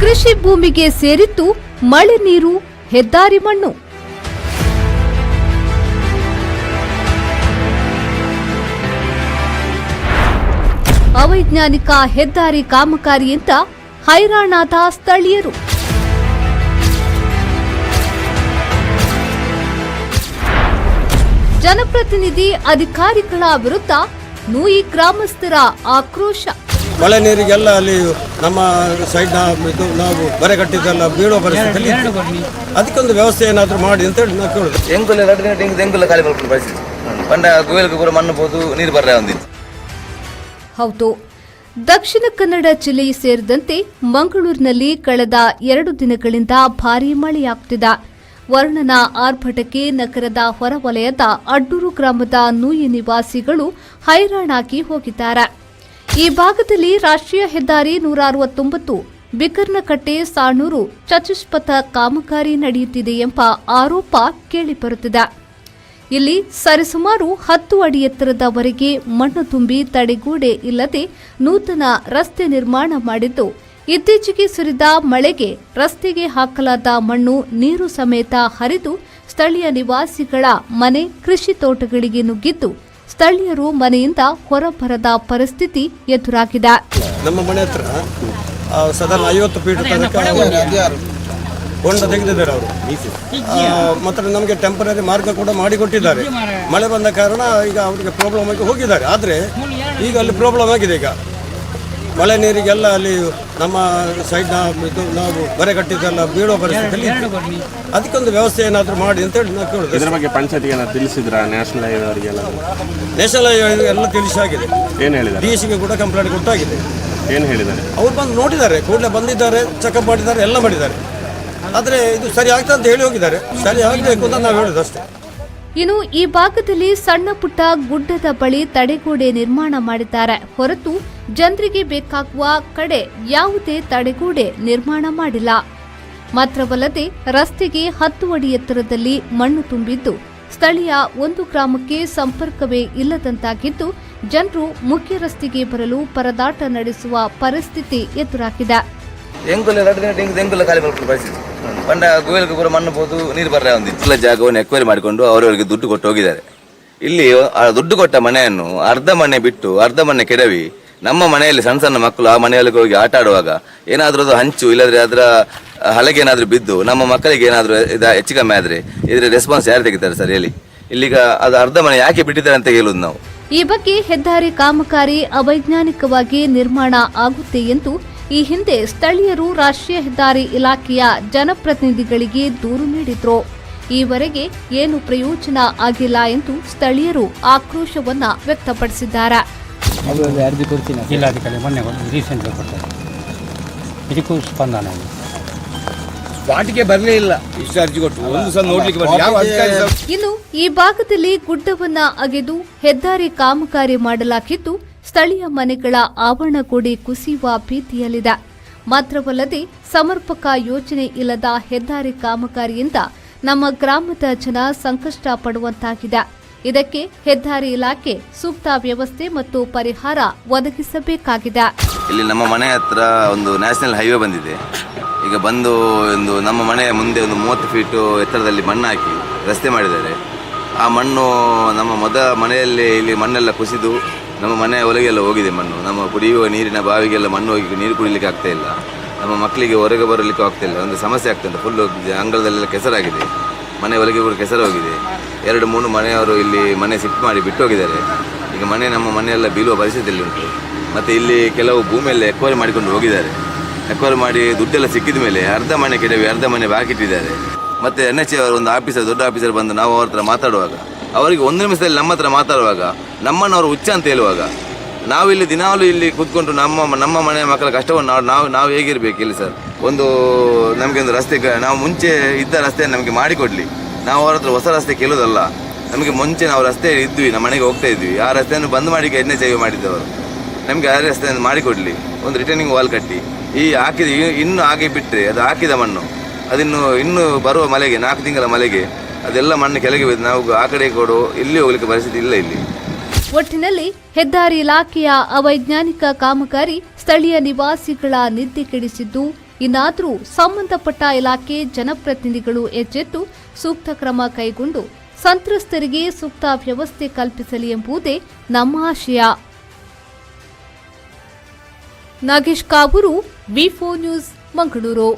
ಕೃಷಿ ಭೂಮಿಗೆ ಸೇರಿತ್ತು ಮಳೆ ನೀರು, ಹೆದ್ದಾರಿ ಮಣ್ಣು. ಅವೈಜ್ಞಾನಿಕ ಹೆದ್ದಾರಿ ಕಾಮಗಾರಿಯಿಂದ ಹೈರಾಣಾದ ಸ್ಥಳೀಯರು. ಜನಪ್ರತಿನಿಧಿ ಅಧಿಕಾರಿಗಳ ವಿರುದ್ಧ ನೂಯಿ ಗ್ರಾಮಸ್ಥರ ಆಕ್ರೋಶ. ಮಳೆ ನೀರಿಗೆಲ್ಲ ಅಲ್ಲಿ ನಮ್ಮ ಸೈಡ್ ನಾವು ಬರೆ ಕಟ್ಟಿದ್ದೆಲ್ಲ ಬೀಳೋ ಪರಿಸ್ಥಿತಿ, ಅದಕ್ಕೊಂದು ವ್ಯವಸ್ಥೆ ಏನಾದರೂ ಮಾಡಿ ಅಂತ ಹೇಳಿ ನಾವು ಕೇಳೋದು. ಎಂಗುಲ ಖಾಲಿ ಮಾಡ್ಕೊಂಡು ಪರಿಸ್ಥಿತಿ ಪಂಡ ಗೋವಿಲಕ್ಕೆ ಕೂಡ ಮಣ್ಣು ಬೋದು ನೀರು ಬರ್ರ ಒಂದಿತ್ತು. ಹೌದು, ದಕ್ಷಿಣ ಕನ್ನಡ ಜಿಲ್ಲೆ ಸೇರಿದಂತೆ ಮಂಗಳೂರಿನಲ್ಲಿ ಕಳೆದ 2 ದಿನಗಳಿಂದ ಭಾರೀ ಮಳೆಯಾಗುತ್ತಿದೆ. ವರ್ಣನ ಆರ್ಭಟಕ್ಕೆ ನಗರದ ಹೊರವಲಯದ ಅಡ್ಡೂರು ಗ್ರಾಮದ ನೂಯಿ ನಿವಾಸಿಗಳು ಹೈರಾಣಾಗಿ ಹೋಗಿದ್ದಾರೆ. ಈ ಭಾಗದಲ್ಲಿ ರಾಷ್ಟ್ರೀಯ ಹೆದ್ದಾರಿ 169 ಬಿಕರ್ನಕಟ್ಟೆ ಸಾಣೂರು ಚತುಷ್ಪಥ ಕಾಮಗಾರಿ ನಡೆಯುತ್ತಿದೆ ಎಂಬ ಆರೋಪ ಕೇಳಿಬರುತ್ತಿದೆ. ಇಲ್ಲಿ ಸರಿಸುಮಾರು 10 ಅಡಿ ಎತ್ತರದವರೆಗೆ ಮಣ್ಣು ತುಂಬಿ ತಡೆಗೋಡೆ ಇಲ್ಲದೆ ನೂತನ ರಸ್ತೆ ನಿರ್ಮಾಣ ಮಾಡಿದ್ದು, ಇತ್ತೀಚೆಗೆ ಸುರಿದ ಮಳೆಗೆ ರಸ್ತೆಗೆ ಹಾಕಲಾದ ಮಣ್ಣು ನೀರು ಸಮೇತ ಹರಿದು ಸ್ಥಳೀಯ ನಿವಾಸಿಗಳ ಮನೆ, ಕೃಷಿ ತೋಟಗಳಿಗೆ ನುಗ್ಗಿದ್ದು ಸ್ಥಳೀಯರು ಮನೆಯಿಂದ ಹೊರಬರದ ಪರಿಸ್ಥಿತಿ ಎದುರಾಗಿದೆ. ನಮ್ಮ ಮನೆ ಹತ್ರ ಸಾಧಾರಣ 50 ಫೀಟ್ ಹೊಂಡ ತೆಗೆದಿದ್ದಾರೆ ಅವರು. ಮತ್ತು ನಮಗೆ ಟೆಂಪರರಿ ಮಾರ್ಗ ಕೂಡ ಮಾಡಿಕೊಟ್ಟಿದ್ದಾರೆ. ಮಳೆ ಬಂದ ಕಾರಣ ಈಗ ಅವರಿಗೆ ಪ್ರಾಬ್ಲಮ್ ಆಗಿ ಹೋಗಿದ್ದಾರೆ. ಆದರೆ ಈಗ ಅಲ್ಲಿ ಪ್ರಾಬ್ಲಮ್ ಆಗಿದೆ. ಈಗ ಮಳೆ ನೀರಿಗೆಲ್ಲ ಅಲ್ಲಿ ನಮ್ಮ ಸೈಡ್ ನಾವು ಬರೆ ಕಟ್ಟಿದ್ದೆಲ್ಲ ಬೀಳೋ ಪರಿಸ್ಥಿತಿ, ಅದಕ್ಕೊಂದು ವ್ಯವಸ್ಥೆ ಏನಾದರೂ ಮಾಡಿ ಅಂತ ಹೇಳಿ ನಾವು ಕೇಳೋದು. ಇದರ ಬಗ್ಗೆ ಪಂಚಾಯತಿಗೆ ತಿಳಿಸಿದ್ರ? ನ್ಯಾಷನಲ್ ಹೈವೇ ಅವರಿಗೆಲ್ಲ ನ್ಯಾಷನಲ್ ಹೈವೇ ಎಲ್ಲ ತಿಳಿಸಾಗಿದೆ. ಏನು ಹೇಳಿದ್ದಾರೆ? DCಗೆ ಕೂಡ ಕಂಪ್ಲೇಂಟ್ ಕೊಟ್ಟಾಗಿದೆ. ಏನು ಹೇಳಿದ್ದಾರೆ? ಅವ್ರು ಬಂದು ನೋಡಿದ್ದಾರೆ, ಕೂಡಲೇ ಬಂದಿದ್ದಾರೆ, ಚೆಕಪ್ ಮಾಡಿದ್ದಾರೆ, ಎಲ್ಲ ಮಾಡಿದ್ದಾರೆ. ಆದರೆ ಇದು ಸರಿ ಆಗ್ತದೆ ಅಂತ ಹೇಳಿ ಹೋಗಿದ್ದಾರೆ. ಸರಿ ಆಗಬೇಕು ಅಂತ ನಾವು ಹೇಳೋದು ಅಷ್ಟೇ. ಇನ್ನು ಈ ಭಾಗದಲ್ಲಿ ಸಣ್ಣ ಪುಟ್ಟ ಗುಡ್ಡದ ಬಳಿ ತಡೆಗೋಡೆ ನಿರ್ಮಾಣ ಮಾಡಿದ್ದಾರೆ ಹೊರತು ಜನರಿಗೆ ಬೇಕಾಗುವ ಕಡೆ ಯಾವುದೇ ತಡೆಗೋಡೆ ನಿರ್ಮಾಣ ಮಾಡಿಲ್ಲ. ಮಾತ್ರವಲ್ಲದೆ ರಸ್ತೆಗೆ 10 ಅಡಿ ಎತ್ತರದಲ್ಲಿ ಮಣ್ಣು ತುಂಬಿದ್ದು ಸ್ಥಳೀಯ ಒಂದು ಗ್ರಾಮಕ್ಕೆ ಸಂಪರ್ಕವೇ ಇಲ್ಲದಂತಾಗಿದ್ದು ಜನರು ಮುಖ್ಯ ರಸ್ತೆಗೆ ಬರಲು ಪರದಾಟ ನಡೆಸುವ ಪರಿಸ್ಥಿತಿ ಎದುರಾಗಿದೆ. ಎಂಗುಲ ಖಾಲಿ ಮಾಡ್ಕೊಂಡು ಪರಿಸ್ಥಿತಿ ಪಂಡ ಗೋವಿಲಕ್ಕೆ ಕೂಡ ಮಣ್ಣು ಬೋದು ನೀರು ಬರ್ರ ಒಂದಿತ್ತು. ಜಾಗವನ್ನು ಎಕ್ವೈರಿ ಮಾಡಿಕೊಂಡು ಅವರವರಿಗೆ ದುಡ್ಡು ಕೊಟ್ಟು ಹೋಗಿದ್ದಾರೆ. ಇಲ್ಲಿ ಆ ದುಡ್ಡು ಕೊಟ್ಟ ಮನೆಯನ್ನು ಅರ್ಧ ಮನೆ ಬಿಟ್ಟು ಅರ್ಧ ಮನೆ ಕೆಡವಿ ನಮ್ಮ ಮನೆಯಲ್ಲಿ ಸಣ್ಣ ಸಣ್ಣ ಮಕ್ಕಳು ಆ ಮನೆಯಲ್ಲಿ ಹೋಗಿ ಆಟ ಆಡುವಾಗ ಏನಾದರೂ ಅದು ಹಂಚು ಇಲ್ಲದ್ರೆ ಅದರ ಹಲಗೆ ಏನಾದರೂ ಬಿದ್ದು ನಮ್ಮ ಮಕ್ಕಳಿಗೆ ಏನಾದರೂ ಹೆಚ್ಚು ಕಮ್ಮಿ ಆದರೆ ಇದರ ರೆಸ್ಪಾನ್ಸ್ ಯಾರು ತೆಗಿತಾರೆ ಸರ್ ಹೇಳಿ? ಇಲ್ಲಿಗ ಅದು ಅರ್ಧ ಮನೆ ಯಾಕೆ ಬಿಟ್ಟಿದ್ದಾರೆ ಅಂತ ಹೇಳುವುದು ನಾವು. ಈ ಬಗ್ಗೆ ಹೆದ್ದಾರಿ ಕಾಮಗಾರಿ ಅವೈಜ್ಞಾನಿಕವಾಗಿ ನಿರ್ಮಾಣ ಆಗುತ್ತೆ ಎಂದು ಈ ಹಿಂದೆ ಸ್ಥಳೀಯರು ರಾಷ್ಟ್ರೀಯ ಹೆದ್ದಾರಿ ಇಲಾಖೆಯ ಜನಪ್ರತಿನಿಧಿಗಳಿಗೆ ದೂರು ನೀಡಿದ್ರು. ಈವರೆಗೆ ಏನು ಪ್ರಯೋಜನ ಆಗಿಲ್ಲ ಎಂದು ಸ್ಥಳೀಯರು ಆಕ್ರೋಶವನ್ನ ವ್ಯಕ್ತಪಡಿಸಿದ್ದಾರೆ. ಜಿಲ್ಲಾಧಿಕಾರಿ ಮೊನ್ನೆ ರೀಸೆಂಟ್ ಕೊಡ್ತಾರೆ, ಇದಕ್ಕೂ ಸ್ಪಂದನ ವಾಟಿಗೆ ಬರಲೇ ಇಲ್ಲ. ಇಷ್ಟು ಅರ್ಜಿ ಕೊಟ್ಟು ಒಂದು ಸಲ ನೋಡ್ಲಿಕ್ಕೆ. ಇನ್ನು ಈ ಭಾಗದಲ್ಲಿ ಗುಡ್ಡವನ್ನ ಅಗೆದು ಹೆದ್ದಾರಿ ಕಾಮಗಾರಿ ಮಾಡಲಾಗಿದ್ದು ಸ್ಥಳೀಯ ಮನೆಗಳ ಆವರಣಗೋಡೆ ಕುಸಿಯುವ ಭೀತಿಯಲ್ಲಿದೆ. ಮಾತ್ರವಲ್ಲದೆ ಸಮರ್ಪಕ ಯೋಜನೆ ಇಲ್ಲದ ಹೆದ್ದಾರಿ ಕಾಮಗಾರಿಯಿಂದ ನಮ್ಮ ಗ್ರಾಮದ ಜನ ಸಂಕಷ್ಟ ಪಡುವಂತಾಗಿದೆ. ಇದಕ್ಕೆ ಹೆದ್ದಾರಿ ಇಲಾಖೆ ಸೂಕ್ತ ವ್ಯವಸ್ಥೆ ಮತ್ತು ಪರಿಹಾರ ಒದಗಿಸಬೇಕಾಗಿದೆ. ಇಲ್ಲಿ ನಮ್ಮ ಮನೆ ಹತ್ರ ಒಂದು ನ್ಯಾಷನಲ್ ಹೈವೇ ಬಂದಿದೆ. ಈಗ ಬಂದು ಒಂದು ನಮ್ಮ ಮನೆಯ ಮುಂದೆ ಒಂದು 30 ಫೀಟು ಎತ್ತರದಲ್ಲಿ ಮಣ್ಣು ಹಾಕಿ ರಸ್ತೆ ಮಾಡಿದ್ದಾರೆ. ಆ ಮಣ್ಣು ನಮ್ಮ ಮನೆಯಲ್ಲಿ ಇಲ್ಲಿ ಮಣ್ಣೆಲ್ಲ ಕುಸಿದು ನಮ್ಮ ಮನೆಯ ಒಳಗೆಲ್ಲ ಹೋಗಿದೆ ಮಣ್ಣು. ನಮ್ಮ ಕುಡಿಯುವ ನೀರಿನ ಬಾವಿಗೆಲ್ಲ ಮಣ್ಣು ಹೋಗಿ ನೀರು ಕುಡಿಲಿಕ್ಕೆ ಆಗ್ತಾ ಇಲ್ಲ. ನಮ್ಮ ಮಕ್ಕಳಿಗೆ ಹೊರಗೆ ಬರಲಿಕ್ಕೆ ಆಗ್ತಾ ಇಲ್ಲ. ಒಂದು ಸಮಸ್ಯೆ ಆಗ್ತದೆ. ಫುಲ್ಲು ಅಂಗಳದಲ್ಲೆಲ್ಲ ಕೆಸರಾಗಿದೆ. ಮನೆ ಒಳಗೆ ಕೂಡ ಕೆಸರು ಹೋಗಿದೆ. 2-3 ಮನೆಯವರು ಇಲ್ಲಿ ಮನೆ ಶಿಫ್ಟ್ ಮಾಡಿ ಬಿಟ್ಟು ಹೋಗಿದ್ದಾರೆ. ಈಗ ನಮ್ಮ ಮನೆಯೆಲ್ಲ ಬೀಳುವ ಪರಿಸ್ಥಿತಿಯಲ್ಲಿ ಉಂಟು. ಮತ್ತು ಇಲ್ಲಿ ಕೆಲವು ಭೂಮಿಯೆಲ್ಲ ಎಕ್ವೈರಿ ಮಾಡಿಕೊಂಡು ಹೋಗಿದ್ದಾರೆ. ಎಕ್ವೈರಿ ಮಾಡಿ ದುಡ್ಡೆಲ್ಲ ಸಿಕ್ಕಿದ ಮೇಲೆ ಅರ್ಧ ಮನೆ ಕೆಡವಿ ಅರ್ಧ ಮನೆ ಬಾಕಿಟ್ಟಿದ್ದಾರೆ. ಮತ್ತು NHA ಅವರು ಒಂದು ದೊಡ್ಡ ಆಫೀಸರ್ ಬಂದು ನಾವು ಅವ್ರ ಹತ್ರ ಮಾತಾಡುವಾಗ ಅವರಿಗೆ 1 ನಿಮಿಷದಲ್ಲಿ ನಮ್ಮ ಹತ್ರ ಮಾತಾಡುವಾಗ ನಮ್ಮನ್ನು ಅವರು ಹುಚ್ಚ ಅಂತ ಹೇಳುವಾಗ ನಾವಿಲ್ಲಿ ದಿನಾಲೂ ಇಲ್ಲಿ ಕೂತ್ಕೊಂಡು ನಮ್ಮ ಮನೆಯ ಮಕ್ಕಳ ಕಷ್ಟವನ್ನು ನಾವು ಹೇಗಿರಬೇಕು ಇಲ್ಲಿ ಸರ್? ನಮಗೆ ಒಂದು ರಸ್ತೆ, ನಾವು ಮುಂಚೆ ಇದ್ದ ರಸ್ತೆಯನ್ನು ನಮಗೆ ಮಾಡಿಕೊಡ್ಲಿ. ನಾವು ಅವ್ರ ಹತ್ರ ಹೊಸ ರಸ್ತೆ ಕೇಳೋದಲ್ಲ. ನಮಗೆ ಮುಂಚೆ ನಾವು ರಸ್ತೆ ಇದ್ವಿ, ನಮ್ಮ ಮನೆಗೆ ಹೋಗ್ತಾ ಇದ್ವಿ. ಆ ರಸ್ತೆಯನ್ನು ಬಂದ್ ಮಾಡಿ NHA ಮಾಡಿದ್ದವರು ನಮಗೆ ಆ ರಸ್ತೆಯನ್ನು ಮಾಡಿಕೊಡ್ಲಿ. ಒಂದು ರಿಟರ್ನಿಂಗ್ ವಾಲ್ ಕಟ್ಟಿ ಈ ಹಾಕಿದ ಇನ್ನು ಹಾಗೆ ಬಿಟ್ಟರೆ ಅದು ಹಾಕಿದ ಮಣ್ಣು ಇನ್ನು ಬರುವ ಮಳೆಗೆ 4 ತಿಂಗಳ ಮಳೆಗೆ ಅದೆಲ್ಲ ಮಣ್ಣು ಕೆಳಗೆ ಬಿದ್ದು ನಾವು ಆ ಕಡೆ ಕೊಡು ಇಲ್ಲಿ ಹೋಗ್ಲಿಕ್ಕೆ ಪರಿಸ್ಥಿತಿ ಇಲ್ಲ ಇಲ್ಲಿ. ಒಟ್ಟಿನಲ್ಲಿ ಹೆದ್ದಾರಿ ಇಲಾಖೆಯ ಅವೈಜ್ಞಾನಿಕ ಕಾಮಗಾರಿ ಸ್ಥಳೀಯ ನಿವಾಸಿಗಳ ನಿದ್ದೆ ಕೆಡಿಸಿದ್ದು ಇನ್ನಾದರೂ ಸಂಬಂಧಪಟ್ಟ ಇಲಾಖೆ ಜನಪ್ರತಿನಿಧಿಗಳು ಎಚ್ಚೆತ್ತು ಸೂಕ್ತ ಕ್ರಮ ಕೈಗೊಂಡು ಸಂತ್ರಸ್ತರಿಗೆ ಸೂಕ್ತ ವ್ಯವಸ್ಥೆ ಕಲ್ಪಿಸಲಿ ಎಂಬುದೇ ನಮ್ಮ ಆಶಯ. ನಾಗೇಶ್ ಕಾಬೂರು, ವಿ4 ನ್ಯೂಸ್, ಮಂಗಳೂರು.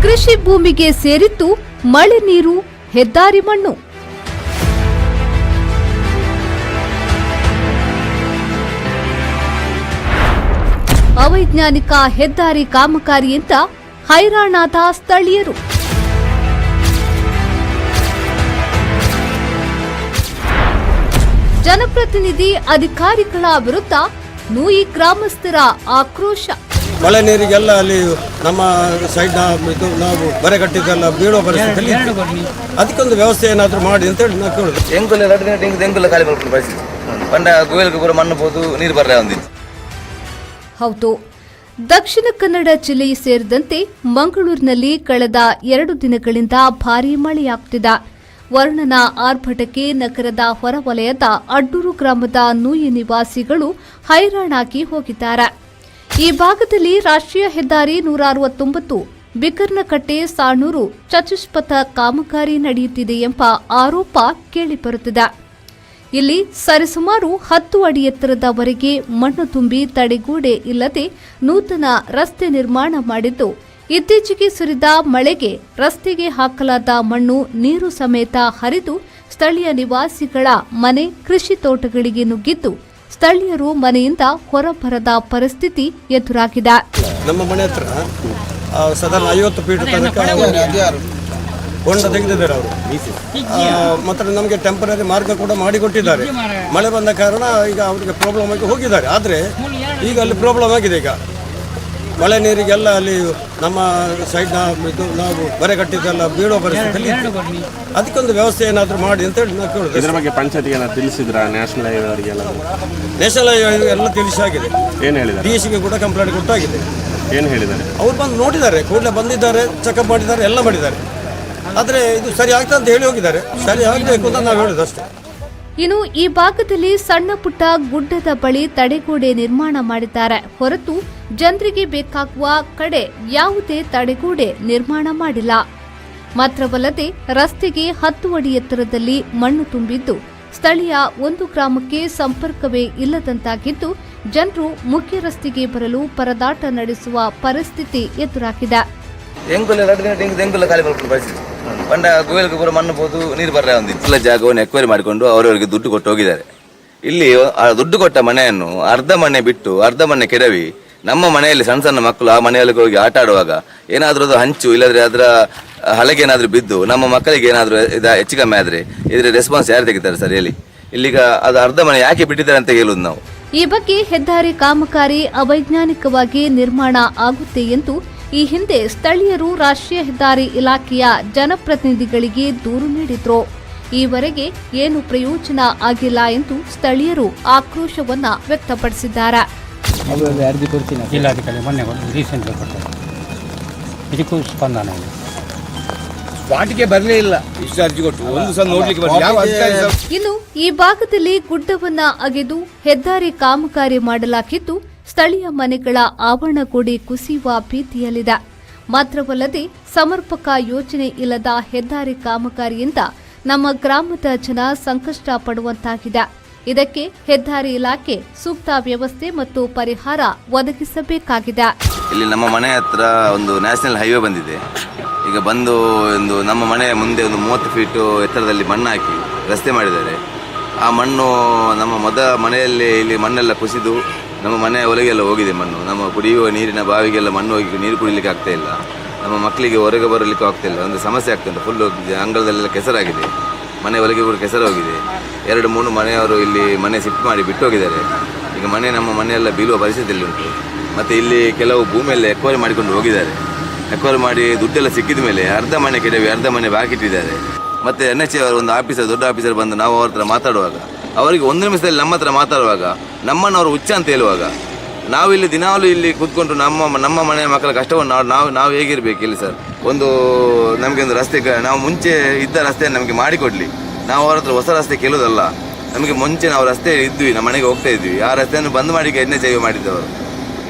ಕೃಷಿ ಭೂಮಿಗೆ ಸೇರಿತ್ತು ಮಳೆ ನೀರು, ಹೆದ್ದಾರಿ ಮಣ್ಣು. ಅವೈಜ್ಞಾನಿಕ ಹೆದ್ದಾರಿ ಕಾಮಗಾರಿಯಿಂದ ಹೈರಾಣಾದ ಸ್ಥಳೀಯರು. ಜನಪ್ರತಿನಿಧಿ ಅಧಿಕಾರಿಗಳ ವಿರುದ್ಧ ನೂಯಿ ಗ್ರಾಮಸ್ಥರ ಆಕ್ರೋಶ. ಮಳೆ ನೀರಿಗೆಲ್ಲ ಅಲ್ಲಿ ನಮ್ಮ ಸೈಡ್ ನಾವು ಬರೆ ಕಟ್ಟಿದ್ದೆಲ್ಲ ಬೀಳೋ ಪರಿಸ್ಥಿತಿಯಲ್ಲಿ ಅದಕ್ಕೊಂದು ವ್ಯವಸ್ಥೆ ಏನಾದರೂ ಮಾಡಿ ಅಂತೇಳಿ ನಾವು ಕೇಳೋದು. ಎಂಗುಲ್ಲ ಖಾಲಿ ಮಾಡ್ಕೊಂಡು ಪರಿಸ್ಥಿತಿ ಪಂಡ ಗೋವಿಲಕ್ಕೆ ಪೂರ ಮಣ್ಣು ಹೋದು ನೀರು ಬರ್ರೆ ಒಂದಿತ್ತು. ಹೌದು, ದಕ್ಷಿಣ ಕನ್ನಡ ಜಿಲ್ಲೆ ಸೇರಿದಂತೆ ಮಂಗಳೂರಿನಲ್ಲಿ ಕಳೆದ 2 ದಿನಗಳಿಂದ ಭಾರೀ ಮಳೆಯಾಗುತ್ತಿದೆ. ವರ್ಣನ ಆರ್ಭಟಕ್ಕೆ ನಗರದ ಹೊರವಲಯದ ಅಡ್ಡೂರು ಗ್ರಾಮದ ನೂಯಿ ನಿವಾಸಿಗಳು ಹೈರಾಣಾಗಿ ಹೋಗಿದ್ದಾರೆ. ಈ ಭಾಗದಲ್ಲಿ ರಾಷ್ಟ್ರೀಯ ಹೆದ್ದಾರಿ 169 ಬಿಕರ್ನಕಟ್ಟೆ ಸಾಣೂರು ಚತುಷ್ಪಥ ಕಾಮಗಾರಿ ನಡೆಯುತ್ತಿದೆ ಎಂಬ ಆರೋಪ ಕೇಳಿಬರುತ್ತಿದೆ. ಇಲ್ಲಿ ಸರಿಸುಮಾರು 10 ಅಡಿ ಎತ್ತರದವರೆಗೆ ಮಣ್ಣು ತುಂಬಿ ತಡೆಗೋಡೆ ಇಲ್ಲದೆ ನೂತನ ರಸ್ತೆ ನಿರ್ಮಾಣ ಮಾಡಿದ್ದು, ಇತ್ತೀಚೆಗೆ ಸುರಿದ ಮಳೆಗೆ ರಸ್ತೆಗೆ ಹಾಕಲಾದ ಮಣ್ಣು ನೀರು ಸಮೇತ ಹರಿದು ಸ್ಥಳೀಯ ನಿವಾಸಿಗಳ ಮನೆ, ಕೃಷಿ ತೋಟಗಳಿಗೆ ನುಗ್ಗಿದ್ದು ಸ್ಥಳೀಯರು ಮನೆಯಿಂದ ಹೊರಬರದ ಪರಿಸ್ಥಿತಿ ಎದುರಾಗಿದೆ. ನಮ್ಮ ಮನೆ ಹತ್ರ ಸಾಧಾರಣ 50 ಫೀಟ್ ತನಕ ಹೊಂಡ ತೆಗೆದಿದ್ದಾರೆ ಅವರು. ಮತ್ತು ನಮಗೆ ಟೆಂಪರರಿ ಮಾರ್ಗ ಕೂಡ ಮಾಡಿಕೊಟ್ಟಿದ್ದಾರೆ. ಮಳೆ ಬಂದ ಕಾರಣ ಈಗ ಅವರಿಗೆ ಪ್ರಾಬ್ಲಮ್ ಆಗಿ ಹೋಗಿದ್ದಾರೆ. ಆದರೆ ಈಗ ಅಲ್ಲಿ ಪ್ರಾಬ್ಲಮ್ ಆಗಿದೆ. ಈಗ ಮಳೆ ನೀರಿಗೆಲ್ಲ ಅಲ್ಲಿ ನಮ್ಮ ಸೈಡ್ ನಾವು ಬರೆ ಕಟ್ಟಿದ್ದೆಲ್ಲ ಬೀಳೋ ಪರಿಸ್ಥಿತಿಯಲ್ಲಿ ಅದಕ್ಕೊಂದು ವ್ಯವಸ್ಥೆ ಏನಾದರೂ ಮಾಡಿ ಅಂತೇಳಿ ನಾವು ಕೇಳೋದು. ಇದ್ರ ಬಗ್ಗೆ ಪಂಚಾಯತಿಗೆ ತಿಳಿಸಿದ್ರ ನ್ಯಾಷನಲ್ ಹೈವೇ ಅವರಿಗೆಲ್ಲ? ನ್ಯಾಷನಲ್ ಹೈವೇ ಎಲ್ಲ ತಿಳಿಸಿ ಆಗಿದೆ. ಏನು ಹೇಳಿದ್ದಾರೆ? DSಗೆ ಕೂಡ ಕಂಪ್ಲೇಂಟ್ ಕೊಟ್ಟಾಗಿದೆ. ಏನು ಹೇಳಿದ್ದಾರೆ? ಅವ್ರು ಬಂದು ನೋಡಿದ್ದಾರೆ, ಕೂಡಲೇ ಬಂದಿದ್ದಾರೆ, ಚೆಕಪ್ ಮಾಡಿದ್ದಾರೆ, ಎಲ್ಲ ಮಾಡಿದ್ದಾರೆ. ಆದರೆ ಇದು ಸರಿ ಆಗ್ತದೆ ಅಂತ ಹೇಳಿ ಹೋಗಿದ್ದಾರೆ. ಸರಿ ಆಗಬೇಕು ಅಂತ ನಾವು ಹೇಳೋದು ಅಷ್ಟೇ. ಇನ್ನು ಈ ಭಾಗದಲ್ಲಿ ಸಣ್ಣ ಪುಟ್ಟ ಗುಡ್ಡದ ಬಳಿ ತಡೆಗೋಡೆ ನಿರ್ಮಾಣ ಮಾಡಿದ್ದಾರೆ ಹೊರತು ಜನರಿಗೆ ಬೇಕಾಗುವ ಕಡೆ ಯಾವುದೇ ತಡೆಗೋಡೆ ನಿರ್ಮಾಣ ಮಾಡಿಲ್ಲ. ಮಾತ್ರವಲ್ಲದೆ ರಸ್ತೆಗೆ 10 ಅಡಿ ಎತ್ತರದಲ್ಲಿ ಮಣ್ಣು ತುಂಬಿದ್ದು ಸ್ಥಳೀಯ ಒಂದು ಗ್ರಾಮಕ್ಕೆ ಸಂಪರ್ಕವೇ ಇಲ್ಲದಂತಾಗಿದ್ದು ಜನರು ಮುಖ್ಯ ರಸ್ತೆಗೆ ಬರಲು ಪರದಾಟ ನಡೆಸುವ ಪರಿಸ್ಥಿತಿ ಎದುರಾಗಿದೆ. ಎಂಗುಲ್ಲ ಖಾಲಿ ಮಾಡ್ಕೊಂಡು ಪರಿಸ್ಥಿತಿ ಪಂಡ ಗೋವಿಲಕ್ಕೆ ಪೂರ ಮಣ್ಣು ಹೋದು ನೀರು ಬರ್ರೆ ಒಂದಿತ್ತು. ಎಲ್ಲ ಜಾಗವನ್ನು ಎಕ್ವೈರಿ ಮಾಡಿಕೊಂಡು ಅವರವರಿಗೆ ದುಡ್ಡು ಕೊಟ್ಟು ಹೋಗಿದ್ದಾರೆ. ಇಲ್ಲಿ ಆ ದುಡ್ಡು ಕೊಟ್ಟ ಮನೆಯನ್ನು ಅರ್ಧ ಮನೆ ಬಿಟ್ಟು ಅರ್ಧ ಮನೆ ಕೆಡವಿ ನಮ್ಮ ಮನೆಯಲ್ಲಿ ಸಣ್ಣ ಸಣ್ಣ ಮಕ್ಕಳು ಆ ಮನೆಯೊಳಗೆ ಹೋಗಿ ಆಟ ಆಡುವಾಗ ಏನಾದರೂ ಅದು ಹಂಚು ಇಲ್ಲದ್ರೆ ಅದರ ಹಲಗೆ ಏನಾದರೂ ಬಿದ್ದು ನಮ್ಮ ಮಕ್ಕಳಿಗೆ ಏನಾದರೂ ಹೆಚ್ಚು ಕಮ್ಮಿ ಆದರೆ ಇದರ ರೆಸ್ಪಾನ್ಸ್ ಯಾರು ತೆಗಿತಾರೆ ಸರ್ ಹೇಳಿ? ಇಲ್ಲಿಗ ಅದು ಅರ್ಧ ಮನೆ ಯಾಕೆ ಬಿಟ್ಟಿದ್ದಾರೆ ಅಂತ ಹೇಳುವುದು ನಾವು. ಈ ಬಗ್ಗೆ ಹೆದ್ದಾರಿ ಕಾಮಗಾರಿ ಅವೈಜ್ಞಾನಿಕವಾಗಿ ನಿರ್ಮಾಣ ಆಗುತ್ತೆ ಎಂದು ಈ ಹಿಂದೆ ಸ್ಥಳೀಯರು ರಾಷ್ಟ್ರೀಯ ಹೆದ್ದಾರಿ ಇಲಾಖೆಯ ಜನಪ್ರತಿನಿಧಿಗಳಿಗೆ ದೂರು ನೀಡಿದ್ರು. ಈವರೆಗೆ ಏನು ಪ್ರಯೋಜನ ಆಗಿಲ್ಲ ಎಂದು ಸ್ಥಳೀಯರು ಆಕ್ರೋಶವನ್ನ ವ್ಯಕ್ತಪಡಿಸಿದ್ದಾರೆ. ಜಿಲ್ಲಾಧಿಕಾರಿ ಮೊನ್ನೆ ರೀಸೆಂಟ್ಲಿ ಕೊಟ್ಟರು, ಇದಕ್ಕೂ ಸ್ಪಂದನ ಇಲ್ಲ. ಸ್ಪಾಟ್ಗೆ ಬರಲೇ ಇಲ್ಲ. ಇಷ್ಟು ಅರ್ಜಿ ಕೊಟ್ಟು ಒಂದು ಸಲ ನೋಡ್ಲಿಕ್ಕೆ ಬರಲಿ. ಯಾವ ಅಧಿಕಾರಿ? ಇನ್ನು ಈ ಭಾಗದಲ್ಲಿ ಗುಡ್ಡವನ್ನ ಅಗೆದು ಹೆದ್ದಾರಿ ಕಾಮಗಾರಿ ಮಾಡಲಾಗಿದ್ದು ಸ್ಥಳೀಯ ಮನೆಗಳ ಆವರಣಗೋಡೆ ಕುಸಿಯುವ ಭೀತಿಯಲ್ಲಿದೆ. ಮಾತ್ರವಲ್ಲದೆ ಸಮರ್ಪಕ ಯೋಜನೆ ಇಲ್ಲದ ಹೆದ್ದಾರಿ ಕಾಮಗಾರಿಯಿಂದ ನಮ್ಮ ಗ್ರಾಮದ ಜನ ಸಂಕಷ್ಟ ಪಡುವಂತಾಗಿದೆ. ಇದಕ್ಕೆ ಹೆದ್ದಾರಿ ಇಲಾಖೆ ಸೂಕ್ತ ವ್ಯವಸ್ಥೆ ಮತ್ತು ಪರಿಹಾರ ಒದಗಿಸಬೇಕಾಗಿದೆ. ಇಲ್ಲಿ ನಮ್ಮ ಮನೆ ಹತ್ರ ಒಂದು ನ್ಯಾಷನಲ್ ಹೈವೇ ಬಂದಿದೆ. ಈಗ ಬಂದು ನಮ್ಮ ಮನೆ ಮುಂದೆ 30 ಫೀಟು ಎತ್ತರದಲ್ಲಿ ಮಣ್ಣು ಹಾಕಿ ರಸ್ತೆ ಮಾಡಿದ್ದಾರೆ. ಆ ಮಣ್ಣು ನಮ್ಮ ಮನೆಯಲ್ಲಿ ಇಲ್ಲಿ ಮಣ್ಣೆಲ್ಲ ಕುಸಿದು ನಮ್ಮ ಮನೆಯ ಒಳಗೆಲ್ಲ ಹೋಗಿದೆ ಮಣ್ಣು. ನಮ್ಮ ಕುಡಿಯುವ ನೀರಿನ ಬಾವಿಗೆಲ್ಲ ಮಣ್ಣು ಹೋಗಿ ನೀರು ಕುಡಿಲಿಕ್ಕೆ ಆಗ್ತಾ ಇಲ್ಲ. ನಮ್ಮ ಮಕ್ಕಳಿಗೆ ಹೊರಗೆ ಬರಲಿಕ್ಕೆ ಆಗ್ತಾ ಇಲ್ಲ. ಒಂದು ಸಮಸ್ಯೆ ಆಗ್ತದೆ. ಫುಲ್ಲು ಅಂಗಳದಲ್ಲೆಲ್ಲ ಕೆಸರಾಗಿದೆ. ಮನೆ ಒಳಗೆ ಕೂಡ ಕೆಸರು ಹೋಗಿದೆ. 2-3 ಮನೆಯವರು ಇಲ್ಲಿ ಮನೆ ಶಿಫ್ಟ್ ಮಾಡಿ ಬಿಟ್ಟು ಹೋಗಿದ್ದಾರೆ. ಈಗ ನಮ್ಮ ಮನೆಯೆಲ್ಲ ಬೀಳುವ ಪರಿಸ್ಥಿತಿಯಲ್ಲಿ ಉಂಟು. ಮತ್ತು ಇಲ್ಲಿ ಕೆಲವು ಭೂಮಿಯೆಲ್ಲ ಎಕ್ವೈರಿ ಮಾಡಿಕೊಂಡು ಹೋಗಿದ್ದಾರೆ. ಎಕ್ವೈರ್ ಮಾಡಿ ದುಡ್ಡೆಲ್ಲ ಸಿಕ್ಕಿದ ಮೇಲೆ ಅರ್ಧ ಮನೆ ಕೆಡವಿ ಅರ್ಧ ಮನೆ ಬಾಕಿ ಇಟ್ಟಿದ್ದಾರೆ. ಮತ್ತು NHA ಅವರ ಒಂದು ಆಫೀಸರ್, ದೊಡ್ಡ ಆಫೀಸರ್ ಬಂದು ನಾವು ಅವ್ರ ಹತ್ರ ಮಾತಾಡುವಾಗ, ಅವರಿಗೆ ಒಂದು ನಿಮಿಷದಲ್ಲಿ ನಮ್ಮ ಹತ್ರ ಮಾತಾಡುವಾಗ ನಮ್ಮನ್ನು ಅವರು ಹುಚ್ಚ ಅಂತ ಹೇಳುವಾಗ, ನಾವಿಲ್ಲಿ ದಿನಾಲೂ ಇಲ್ಲಿ ಕೂತ್ಕೊಂಡು ನಮ್ಮ ಮನೆಯ ಮಕ್ಕಳ ಕಷ್ಟವನ್ನು ನಾವು ಹೇಗಿರಬೇಕು ಇಲ್ಲಿ ಸರ್. ನಮಗೆ ಒಂದು ರಸ್ತೆ, ನಾವು ಮುಂಚೆ ಇದ್ದ ರಸ್ತೆ ನಮಗೆ ಮಾಡಿಕೊಡ್ಲಿ. ನಾವು ಅವ್ರ ಹತ್ರ ಹೊಸ ರಸ್ತೆ ಕೇಳೋದಲ್ಲ. ನಮಗೆ ಮುಂಚೆ ನಾವು ರಸ್ತೆ ಇದ್ವಿ, ನಮ್ಮ ಮನೆಗೆ ಹೋಗ್ತಾ ಇದ್ವಿ. ಆ ರಸ್ತೆಯನ್ನು ಬಂದ್ ಮಾಡಿ NHA ಮಾಡಿದ್ದವರು.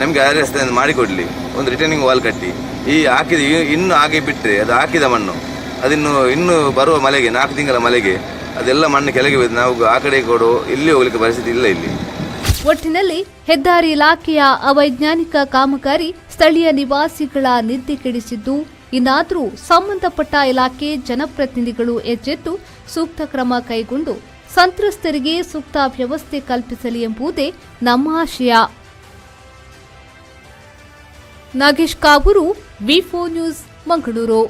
ನಮಗೆ ಆ ರಸ್ತೆಯನ್ನು ಮಾಡಿಕೊಡ್ಲಿ, ಒಂದು ರಿಟರ್ನಿಂಗ್ ವಾಲ್ ಕಟ್ಟಿ. ಇನ್ನು ಹಾಗೆ ಬಿಟ್ಟರೆ ಅದು ಹಾಕಿದ ಮಣ್ಣು ಇನ್ನು ಬರುವ ಮಳೆಗೆ 4 ತಿಂಗಳ ಮಳೆಗೆ ಅದೆಲ್ಲ ಮಣ್ಣು ಕೆಳಗೆ ಬಿದ್ದು ನಾವು ಆ ಕಡೆ ಕೊಡು, ಇಲ್ಲಿ ಹೋಗ್ಲಿಕ್ಕೆ ಪರಿಸ್ಥಿತಿ ಇಲ್ಲ ಇಲ್ಲಿ. ಒಟ್ಟಿನಲ್ಲಿ ಹೆದ್ದಾರಿ ಇಲಾಖೆಯ ಅವೈಜ್ಞಾನಿಕ ಕಾಮಗಾರಿ ಸ್ಥಳೀಯ ನಿವಾಸಿಗಳ ನಿದ್ದೆ ಕೆಡಿಸಿದ್ದು, ಇನ್ನಾದರೂ ಸಂಬಂಧಪಟ್ಟ ಇಲಾಖೆ ಜನಪ್ರತಿನಿಧಿಗಳು ಎಚ್ಚೆತ್ತು ಸೂಕ್ತ ಕ್ರಮ ಕೈಗೊಂಡು ಸಂತ್ರಸ್ತರಿಗೆ ಸೂಕ್ತ ವ್ಯವಸ್ಥೆ ಕಲ್ಪಿಸಲಿ ಎಂಬುದೇ ನಮ್ಮ ಆಶಯ. ನಾಗೇಶ್ ಕಾವೂರು, ವಿ4 ನ್ಯೂಸ್, ಮಂಗಳೂರು.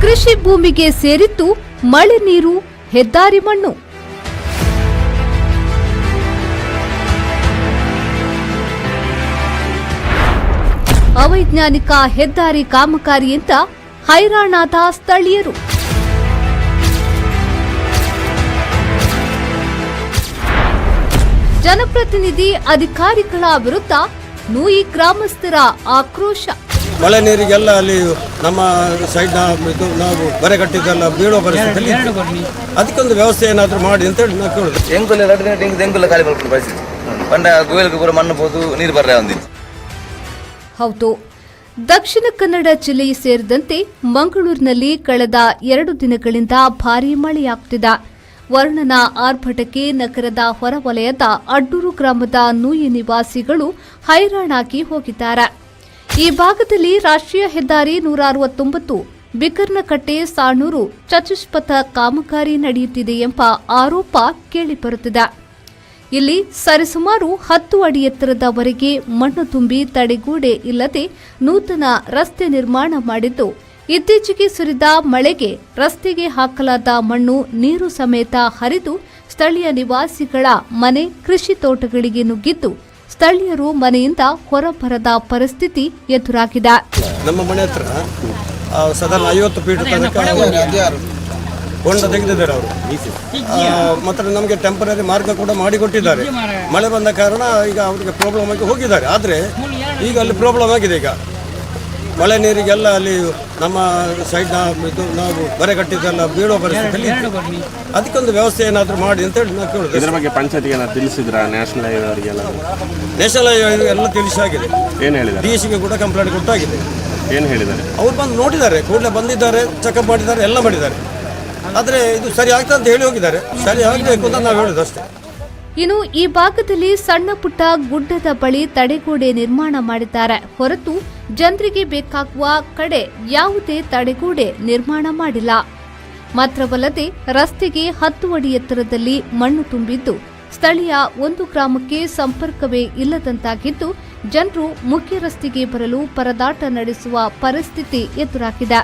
ಕೃಷಿ ಭೂಮಿಗೆ ಸೇರಿದ್ದು ಮಳೆ ನೀರು, ಹೆದ್ದಾರಿ ಮಣ್ಣು. ಅವೈಜ್ಞಾನಿಕ ಹೆದ್ದಾರಿ ಕಾಮಗಾರಿಯಿಂದ ಹೈರಾಣಾದ ಸ್ಥಳೀಯರು. ಜನಪ್ರತಿನಿಧಿ ಅಧಿಕಾರಿಗಳ ವಿರುದ್ಧ ನೂಯಿ ಗ್ರಾಮಸ್ಥರ ಆಕ್ರೋಶ. ಮಳೆ ನೀರಿಗೆಲ್ಲ ಅಲ್ಲಿ ನಮ್ಮ ಸೈಡ್ ನಾವು ಬರೆ ಕಟ್ಟಿದ್ದೆಲ್ಲ ಬೀಳೋ ಪರಿಸ್ಥಿತಿ, ಅದಕ್ಕೊಂದು ವ್ಯವಸ್ಥೆ ಏನಾದರೂ ಮಾಡಿ ಅಂತೇಳಿ ನಾವು ಕೇಳೋದು. ಎಂಗುಲ ಖಾಲಿ ಮಾಡ್ಕೊಂಡು ಪರಿಸ್ಥಿತಿ ಪಂಡ ಗೋಯಲ್ಗೆ ಪೂರ ಮಣ್ಣು ಹೋದು ನೀರು ಬರ್ರೆ ಒಂದಿನ. ಹೌದು, ದಕ್ಷಿಣ ಕನ್ನಡ ಜಿಲ್ಲೆ ಸೇರಿದಂತೆ ಮಂಗಳೂರಿನಲ್ಲಿ ಕಳೆದ 2 ದಿನಗಳಿಂದ ಭಾರೀ ಮಳೆಯಾಗುತ್ತಿದೆ. ವರ್ಣನ ಆರ್ಭಟಕ್ಕೆ ನಗರದ ಹೊರವಲಯದ ಅಡ್ಡೂರು ಗ್ರಾಮದ ನೂಯಿ ನಿವಾಸಿಗಳು ಹೈರಾಣಾಗಿ ಹೋಗಿದ್ದಾರೆ. ಈ ಭಾಗದಲ್ಲಿ ರಾಷ್ಟ್ರೀಯ ಹೆದ್ದಾರಿ 169 ಬಿಕರ್ನಕಟ್ಟೆ ಸಾಣೂರು ಚತುಷ್ಪಥ ಕಾಮಗಾರಿ ನಡೆಯುತ್ತಿದೆ ಎಂಬ ಆರೋಪ ಕೇಳಿಬರುತ್ತಿದೆ. ಇಲ್ಲಿ ಸರಿಸುಮಾರು 10 ಅಡಿ ಎತ್ತರದವರೆಗೆ ಮಣ್ಣು ತುಂಬಿ ತಡೆಗೋಡೆ ಇಲ್ಲದೆ ನೂತನ ರಸ್ತೆ ನಿರ್ಮಾಣ ಮಾಡಿದ್ದು, ಇತ್ತೀಚೆಗೆ ಸುರಿದ ಮಳೆಗೆ ರಸ್ತೆಗೆ ಹಾಕಲಾದ ಮಣ್ಣು ನೀರು ಸಮೇತ ಹರಿದು ಸ್ಥಳೀಯ ನಿವಾಸಿಗಳ ಮನೆ, ಕೃಷಿ ತೋಟಗಳಿಗೆ ನುಗ್ಗಿದ್ದು, ಸ್ಥಳೀಯರು ಮನೆಯಿಂದ ಹೊರಬರದ ಪರಿಸ್ಥಿತಿ ಎದುರಾಗಿದೆ. ನಮ್ಮ ಮನೆ ಹತ್ರ ಸಾಧಾರಣ 50 ಫೀಟ್ ತನಕ ಹೊಂಡ ತೆಗೆದಿದ್ದಾರೆ ಅವರು. ಮತ್ತು ನಮಗೆ ಟೆಂಪರರಿ ಮಾರ್ಗ ಕೂಡ ಮಾಡಿಕೊಟ್ಟಿದ್ದಾರೆ. ಮಳೆ ಬಂದ ಕಾರಣ ಈಗ ಅವರಿಗೆ ಪ್ರಾಬ್ಲಮ್ ಆಗಿ ಹೋಗಿದ್ದಾರೆ. ಆದರೆ ಈಗ ಅಲ್ಲಿ ಪ್ರಾಬ್ಲಮ್ ಆಗಿದೆ. ಈಗ ಮಳೆ ನೀರಿಗೆಲ್ಲ ಅಲ್ಲಿ ನಮ್ಮ ಸೈಡ್ ನಾವು ಬರೆ ಕಟ್ಟಿದ್ದೆಲ್ಲ ಬೀಳೋ ಪರಿಸ್ಥಿತಿ, ಅದಕ್ಕೊಂದು ವ್ಯವಸ್ಥೆ ಏನಾದರೂ ಮಾಡಿ ಅಂತೇಳಿ ನಾವು ಕೇಳೋದು. ಇದ್ರ ಬಗ್ಗೆ ಪಂಚಾಯತಿಗೆ ಏನಾದ್ರು ತಿಳಿಸಿದ್ರಾ? ನ್ಯಾಷನಲ್ ಹೈವೇ ಅವರಿಗೆಲ್ಲ ನ್ಯಾಷನಲ್ ಹೈವೇ ಎಲ್ಲ ತಿಳಿಸಾಗಿದೆ. ಏನು ಹೇಳಿದ್ದಾರೆ? DCಗೆ ಕೂಡ ಕಂಪ್ಲೇಂಟ್ ಕೊಟ್ಟಾಗಿದೆ. ಏನು ಹೇಳಿದ್ದಾರೆ? ಅವ್ರು ಬಂದು ನೋಡಿದ್ದಾರೆ, ಕೂಡಲೇ ಬಂದಿದ್ದಾರೆ, ಚೆಕಪ್ ಮಾಡಿದ್ದಾರೆ, ಎಲ್ಲ ಮಾಡಿದ್ದಾರೆ. ಆದರೆ ಇದು ಸರಿ ಆಗ್ತದೆ ಅಂತ ಹೇಳಿ ಹೋಗಿದ್ದಾರೆ. ಸರಿ ಆಗಬೇಕು ಅಂತ ನಾವು ಹೇಳೋದು ಅಷ್ಟೇ. ಇನ್ನು ಈ ಭಾಗದಲ್ಲಿ ಸಣ್ಣ ಪುಟ್ಟ ಗುಡ್ಡದ ಬಳಿ ತಡೆಗೋಡೆ ನಿರ್ಮಾಣ ಮಾಡಿದ್ದಾರೆ ಹೊರತು ಜನರಿಗೆ ಬೇಕಾಗುವ ಕಡೆ ಯಾವುದೇ ತಡೆಗೋಡೆ ನಿರ್ಮಾಣ ಮಾಡಿಲ್ಲ. ಮಾತ್ರವಲ್ಲದೆ ರಸ್ತೆಗೆ 10 ಅಡಿ ಎತ್ತರದಲ್ಲಿ ಮಣ್ಣು ತುಂಬಿದ್ದು, ಸ್ಥಳೀಯ ಒಂದು ಗ್ರಾಮಕ್ಕೆ ಸಂಪರ್ಕವೇ ಇಲ್ಲದಂತಾಗಿದ್ದು, ಜನರು ಮುಖ್ಯ ರಸ್ತೆಗೆ ಬರಲು ಪರದಾಟ ನಡೆಸುವ ಪರಿಸ್ಥಿತಿ ಎದುರಾಗಿದೆ.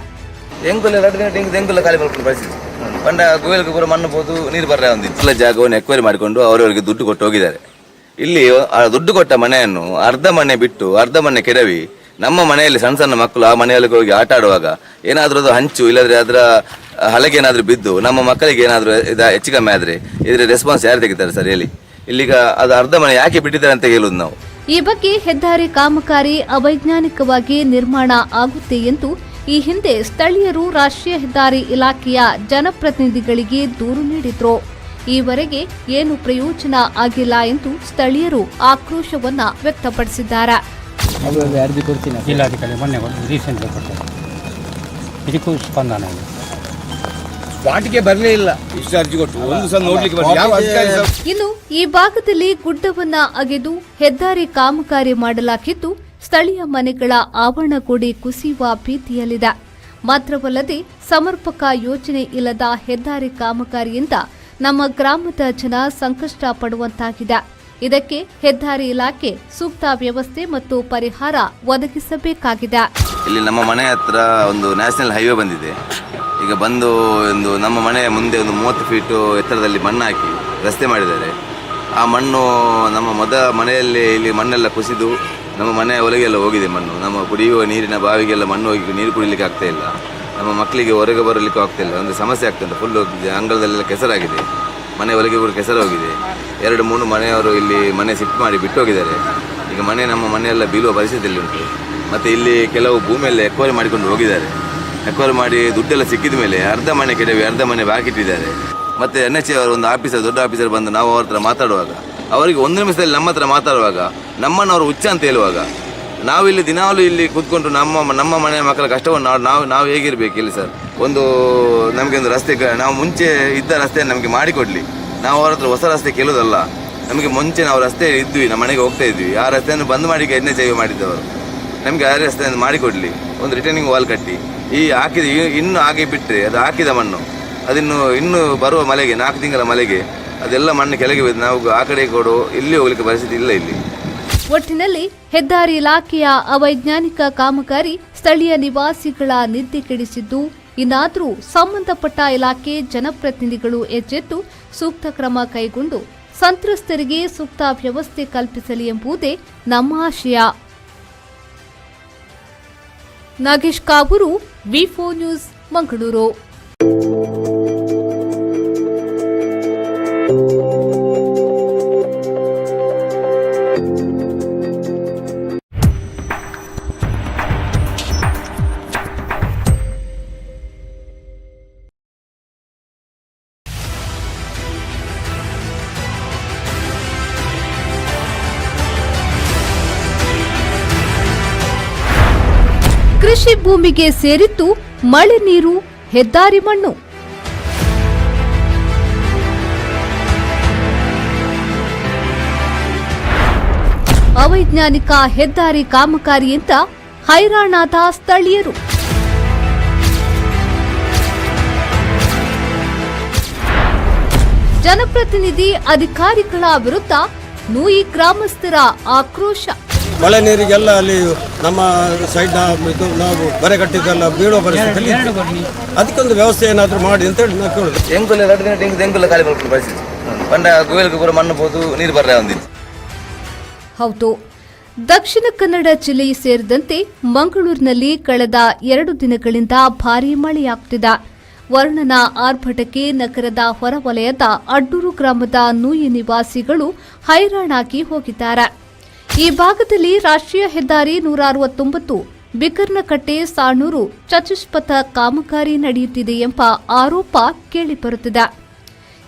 ಪಂಡ ಗೋಯಲ್ಗೆ ಪೂರ ಮಣ್ಣು ಹೋದು ನೀರು ಬರ್ರೆ ಒಂದಿನ ಜಾಗವನ್ನು ಎಕ್ವೈರಿ ಮಾಡಿಕೊಂಡು ಅವರವರಿಗೆ ದುಡ್ಡು ಕೊಟ್ಟು ಹೋಗಿದ್ದಾರೆ. ಇಲ್ಲಿ ಆ ದುಡ್ಡು ಕೊಟ್ಟ ಮನೆಯನ್ನು ಅರ್ಧ ಮನೆ ಬಿಟ್ಟು ಅರ್ಧ ಮನೆ ಕೆಡವಿ ನಮ್ಮ ಮನೆಯಲ್ಲಿ ಸಣ್ಣ ಸಣ್ಣ ಮಕ್ಕಳು ಆ ಮನೆಯಲ್ಲಿ ಹೋಗಿ ಆಟ ಆಡುವಾಗ ಏನಾದ್ರೂ ಅದು ಹಂಚು ಇಲ್ಲದ್ರೆ ಅದರ ಹಲಗೆ ಏನಾದ್ರೂ ಬಿದ್ದು ನಮ್ಮ ಮಕ್ಕಳಿಗೆ ಏನಾದ್ರೂ ಹೆಚ್ಚು ಕಮ್ಮಿ ಆದ್ರೆ ಇದ್ರ ರೆಸ್ಪಾನ್ಸ್ ಯಾರು ತೆಗಿತಾರೆ ಸರ್ ಹೇಳಿ? ಇಲ್ಲಿಗ ಅದು ಅರ್ಧ ಮನೆ ಯಾಕೆ ಬಿಟ್ಟಿದ್ದಾರೆ ಅಂತ ಹೇಳುದು ನಾವು. ಈ ಬಗ್ಗೆ ಹೆದ್ದಾರಿ ಕಾಮಗಾರಿ ಅವೈಜ್ಞಾನಿಕವಾಗಿ ನಿರ್ಮಾಣ ಆಗುತ್ತೆ ಎಂದು ಈ ಹಿಂದೆ ಸ್ಥಳೀಯರು ರಾಷ್ಟ್ರೀಯ ಹೆದ್ದಾರಿ ಇಲಾಖೆಯ ಜನಪ್ರತಿನಿಧಿಗಳಿಗೆ ದೂರು ನೀಡಿದ್ರು. ಈವರೆಗೆ ಏನು ಪ್ರಯೋಜನ ಆಗಿಲ್ಲ ಎಂದು ಸ್ಥಳೀಯರು ಆಕ್ರೋಶವನ್ನ ವ್ಯಕ್ತಪಡಿಸಿದ್ದಾರೆ. ಅರ್ಜಿ ಕೊಡ್ತೀನಿ ಜಿಲ್ಲಾಧಿಕಾರಿ ಮೊನ್ನೆ ರೀಸೆಂಟ್ ಕೊಡ್ತಾರೆ. ಇದಕ್ಕೂ ಸ್ಪಂದನ ಇಲ್ಲ. ವಾಟಿಗೆ ಬರಲೇ ಇಲ್ಲ. ಇಷ್ಟು ಅರ್ಜಿ ಕೊಟ್ಟು ಒಂದು ಸಲ ನೋಡ್ಲಿಕ್ಕೆ ಯಾವ ಅಧಿಕಾರಿ. ಇನ್ನು ಈ ಭಾಗದಲ್ಲಿ ಗುಡ್ಡವನ್ನ ಅಗೆದು ಹೆದ್ದಾರಿ ಕಾಮಗಾರಿ ಮಾಡಲಾಗಿದ್ದು, ಸ್ಥಳೀಯ ಮನೆಗಳ ಆವರಣ ಗೋಡೆ ಕುಸಿಯುವ ಭೀತಿಯಲ್ಲಿದೆ. ಮಾತ್ರವಲ್ಲದೆ ಸಮರ್ಪಕ ಯೋಜನೆ ಇಲ್ಲದ ಹೆದ್ದಾರಿ ಕಾಮಗಾರಿಯಿಂದ ನಮ್ಮ ಗ್ರಾಮದ ಜನ ಸಂಕಷ್ಟ ಪಡುವಂತಾಗಿದೆ. ಇದಕ್ಕೆ ಹೆದ್ದಾರಿ ಇಲಾಖೆ ಸೂಕ್ತ ವ್ಯವಸ್ಥೆ ಮತ್ತು ಪರಿಹಾರ ಒದಗಿಸಬೇಕಾಗಿದೆ. ಇಲ್ಲಿ ನಮ್ಮ ಮನೆ ಹತ್ರ ಒಂದು ನ್ಯಾಷನಲ್ ಹೈವೇ ಬಂದಿದೆ. ಈಗ ಬಂದು ಒಂದು ನಮ್ಮ ಮನೆಯ ಮುಂದೆ ಒಂದು 30 ಫೀಟು ಎತ್ತರದಲ್ಲಿ ಮಣ್ಣು ಹಾಕಿ ರಸ್ತೆ ಮಾಡಿದ್ದಾರೆ. ಆ ಮಣ್ಣು ನಮ್ಮ ಮೊದಲ ಮನೆಯಲ್ಲಿ ಇಲ್ಲಿ ಮಣ್ಣೆಲ್ಲ ಕುಸಿದು ನಮ್ಮ ಮನೆಯ ಒಳಗೆಲ್ಲ ಹೋಗಿದೆ ಮಣ್ಣು. ನಮ್ಮ ಕುಡಿಯುವ ನೀರಿನ ಬಾವಿಗೆಲ್ಲ ಮಣ್ಣು ಹೋಗಿ ನೀರು ಕುಡಿಲಿಕ್ಕೆ ಆಗ್ತಾ ಇಲ್ಲ. ನಮ್ಮ ಮಕ್ಕಳಿಗೆ ಹೊರಗೆ ಬರಲಿಕ್ಕೆ ಆಗ್ತಾ ಇಲ್ಲ. ಒಂದು ಸಮಸ್ಯೆ ಆಗ್ತದೆ. ಫುಲ್ಲು ಅಂಗಳದಲ್ಲೆಲ್ಲ ಕೆಸರಾಗಿದೆ. ಮನೆ ಒಳಗೆ ಕೂಡ ಕೆಸರು ಹೋಗಿದೆ. 2-3 ಮನೆಯವರು ಇಲ್ಲಿ ಮನೆ ಶಿಫ್ಟ್ ಮಾಡಿ ಬಿಟ್ಟು ಹೋಗಿದ್ದಾರೆ. ಈಗ ನಮ್ಮ ಮನೆಯೆಲ್ಲ ಬೀಳುವ ಪರಿಸ್ಥಿತಿಯಲ್ಲಿ ಉಂಟು. ಮತ್ತು ಇಲ್ಲಿ ಕೆಲವು ಭೂಮಿಯೆಲ್ಲ ಎಕ್ವೈರಿ ಮಾಡಿಕೊಂಡು ಹೋಗಿದ್ದಾರೆ. ಎಕ್ವೈರಿ ಮಾಡಿ ದುಡ್ಡೆಲ್ಲ ಸಿಕ್ಕಿದ ಮೇಲೆ ಅರ್ಧ ಮನೆ ಕೆಡವಿ ಅರ್ಧ ಮನೆ ಬಾಕಿ ಇಟ್ಟಿದ್ದಾರೆ. ಮತ್ತು NHA ಅವರು ಒಂದು ಆಫೀಸರ್, ದೊಡ್ಡ ಆಫೀಸರ್ ಬಂದು ನಾವು ಅವ್ರ ಹತ್ರ ಮಾತಾಡುವಾಗ ಅವರಿಗೆ 1 ನಿಮಿಷದಲ್ಲಿ ನಮ್ಮ ಹತ್ರ ಮಾತಾಡುವಾಗ ನಮ್ಮನ್ನು ಅವರು ಹುಚ್ಚ ಅಂತ ಹೇಳುವಾಗ ನಾವಿಲ್ಲಿ ದಿನಾಲೂ ಇಲ್ಲಿ ಕೂತ್ಕೊಂಡು ನಮ್ಮ ಮನೆಯ ಮಕ್ಕಳ ಕಷ್ಟವನ್ನು ನಾವು ಹೇಗಿರಬೇಕು ಇಲ್ಲಿ ಸರ್. ನಮಗೆ ಒಂದು ರಸ್ತೆ ನಾವು ಮುಂಚೆ ಇದ್ದ ರಸ್ತೆಯನ್ನು ನಮಗೆ ಮಾಡಿಕೊಡ್ಲಿ. ನಾವು ಅವ್ರ ಹತ್ರ ಹೊಸ ರಸ್ತೆ ಕೇಳೋದಲ್ಲ. ನಮಗೆ ಮುಂಚೆ ನಾವು ರಸ್ತೆ ಇದ್ವಿ, ನಮ್ಮ ಮನೆಗೆ ಹೋಗ್ತಾ ಇದ್ವಿ. ಆ ರಸ್ತೆಯನ್ನು ಬಂದ್ ಮಾಡಿ NHA ಮಾಡಿದ್ದವರು. ನಮಗೆ ಆ ರಸ್ತೆಯನ್ನು ಮಾಡಿಕೊಡ್ಲಿ. ಒಂದು ರಿಟರ್ನಿಂಗ್ ವಾಲ್ ಕಟ್ಟಿ ಈ ಹಾಕಿದ ಇನ್ನು ಹಾಗೆ ಬಿಟ್ಟರೆ ಅದು ಹಾಕಿದ ಮಣ್ಣು ಇನ್ನು ಬರುವ ಮಳೆಗೆ 4 ತಿಂಗಳ ಮಳೆಗೆ ಅದೆಲ್ಲ ಮಣ್ಣು ಕೆಳಗೆ ಬಿದ್ದು ನಾವು ಆ ಕಡೆ ಕೊಡು ಇಲ್ಲಿ ಹೋಗ್ಲಿಕ್ಕೆ ಪರಿಸ್ಥಿತಿ ಇಲ್ಲ ಇಲ್ಲಿ. ಒಟ್ಟಿನಲ್ಲಿ ಹೆದ್ದಾರಿ ಇಲಾಖೆಯ ಅವೈಜ್ಞಾನಿಕ ಕಾಮಗಾರಿ ಸ್ಥಳೀಯ ನಿವಾಸಿಗಳ ನಿದ್ದೆ ಕೆಡಿಸಿದ್ದು, ಇನ್ನಾದರೂ ಸಂಬಂಧಪಟ್ಟ ಇಲಾಖೆ ಜನಪ್ರತಿನಿಧಿಗಳು ಎಚ್ಚೆತ್ತು ಸೂಕ್ತ ಕ್ರಮ ಕೈಗೊಂಡು ಸಂತ್ರಸ್ತರಿಗೆ ಸೂಕ್ತ ವ್ಯವಸ್ಥೆ ಕಲ್ಪಿಸಲಿ ಎಂಬುದೇ ನಮ್ಮ ಆಶಯ. ನಾಗೇಶ್ ಕಾವೂರು, ವಿ4 ನ್ಯೂಸ್, ಮಂಗಳೂರು. ಕೃಷಿ ಭೂಮಿಗೆ ಸೇರಿತ್ತು ಮಳೆ ನೀರು, ಹೆದ್ದಾರಿ ಮಣ್ಣು. ಅವೈಜ್ಞಾನಿಕ ಹೆದ್ದಾರಿ ಕಾಮಗಾರಿಯಿಂದ ಹೈರಾಣಾದ ಸ್ಥಳೀಯರು. ಜನಪ್ರತಿನಿಧಿ ಅಧಿಕಾರಿಗಳ ವಿರುದ್ಧ ನೂಯಿ ಗ್ರಾಮಸ್ಥರ ಆಕ್ರೋಶ. ಮಳೆ ನೀರಿಗೆಲ್ಲ ಅಲ್ಲಿ ನಮ್ಮ ಸೈಡ್ ನಾವು ಬರೆ ಕಟ್ಟಿದ್ದೆಲ್ಲ ಬೀಳೋ ಪರಿಸ್ಥಿತಿ. ಅದಕ್ಕೊಂದು ವ್ಯವಸ್ಥೆ ಏನಾದರೂ ಮಾಡಿ ಅಂತ ಹೇಳಿ ನಾವು ಕೇಳೋದು. ಎಂಗುಲ ಖಾಲಿ ಮಾಡ್ಕೊಂಡು ಪರಿಸ್ಥಿತಿ ಬಂಡ ಗೋವಿಲಕ್ಕೆ ಪೂರ ಮಣ್ಣು ಹೋದು ನೀರು ಬರ್ರೆ ಒಂದಿನ. ಹೌದು, ದಕ್ಷಿಣ ಕನ್ನಡ ಜಿಲ್ಲೆ ಸೇರಿದಂತೆ ಮಂಗಳೂರಿನಲ್ಲಿ ಕಳೆದ 2 ದಿನಗಳಿಂದ ಭಾರೀ ಮಳೆಯಾಗುತ್ತಿದೆ. ವರ್ಣನ ಆರ್ಭಟಕ್ಕೆ ನಗರದ ಹೊರವಲಯದ ಅಡ್ಡೂರು ಗ್ರಾಮದ ನೂಯಿ ನಿವಾಸಿಗಳು ಹೈರಾಣಾಗಿ ಹೋಗಿದ್ದಾರೆ. ಈ ಭಾಗದಲ್ಲಿ ರಾಷ್ಟ್ರೀಯ ಹೆದ್ದಾರಿ 169 ಬಿಕರ್ನಕಟ್ಟೆ ಸಾಣೂರು ಚತುಷ್ಪಥ ಕಾಮಗಾರಿ ನಡೆಯುತ್ತಿದೆ ಎಂಬ ಆರೋಪ ಕೇಳಿಬರುತ್ತಿದೆ.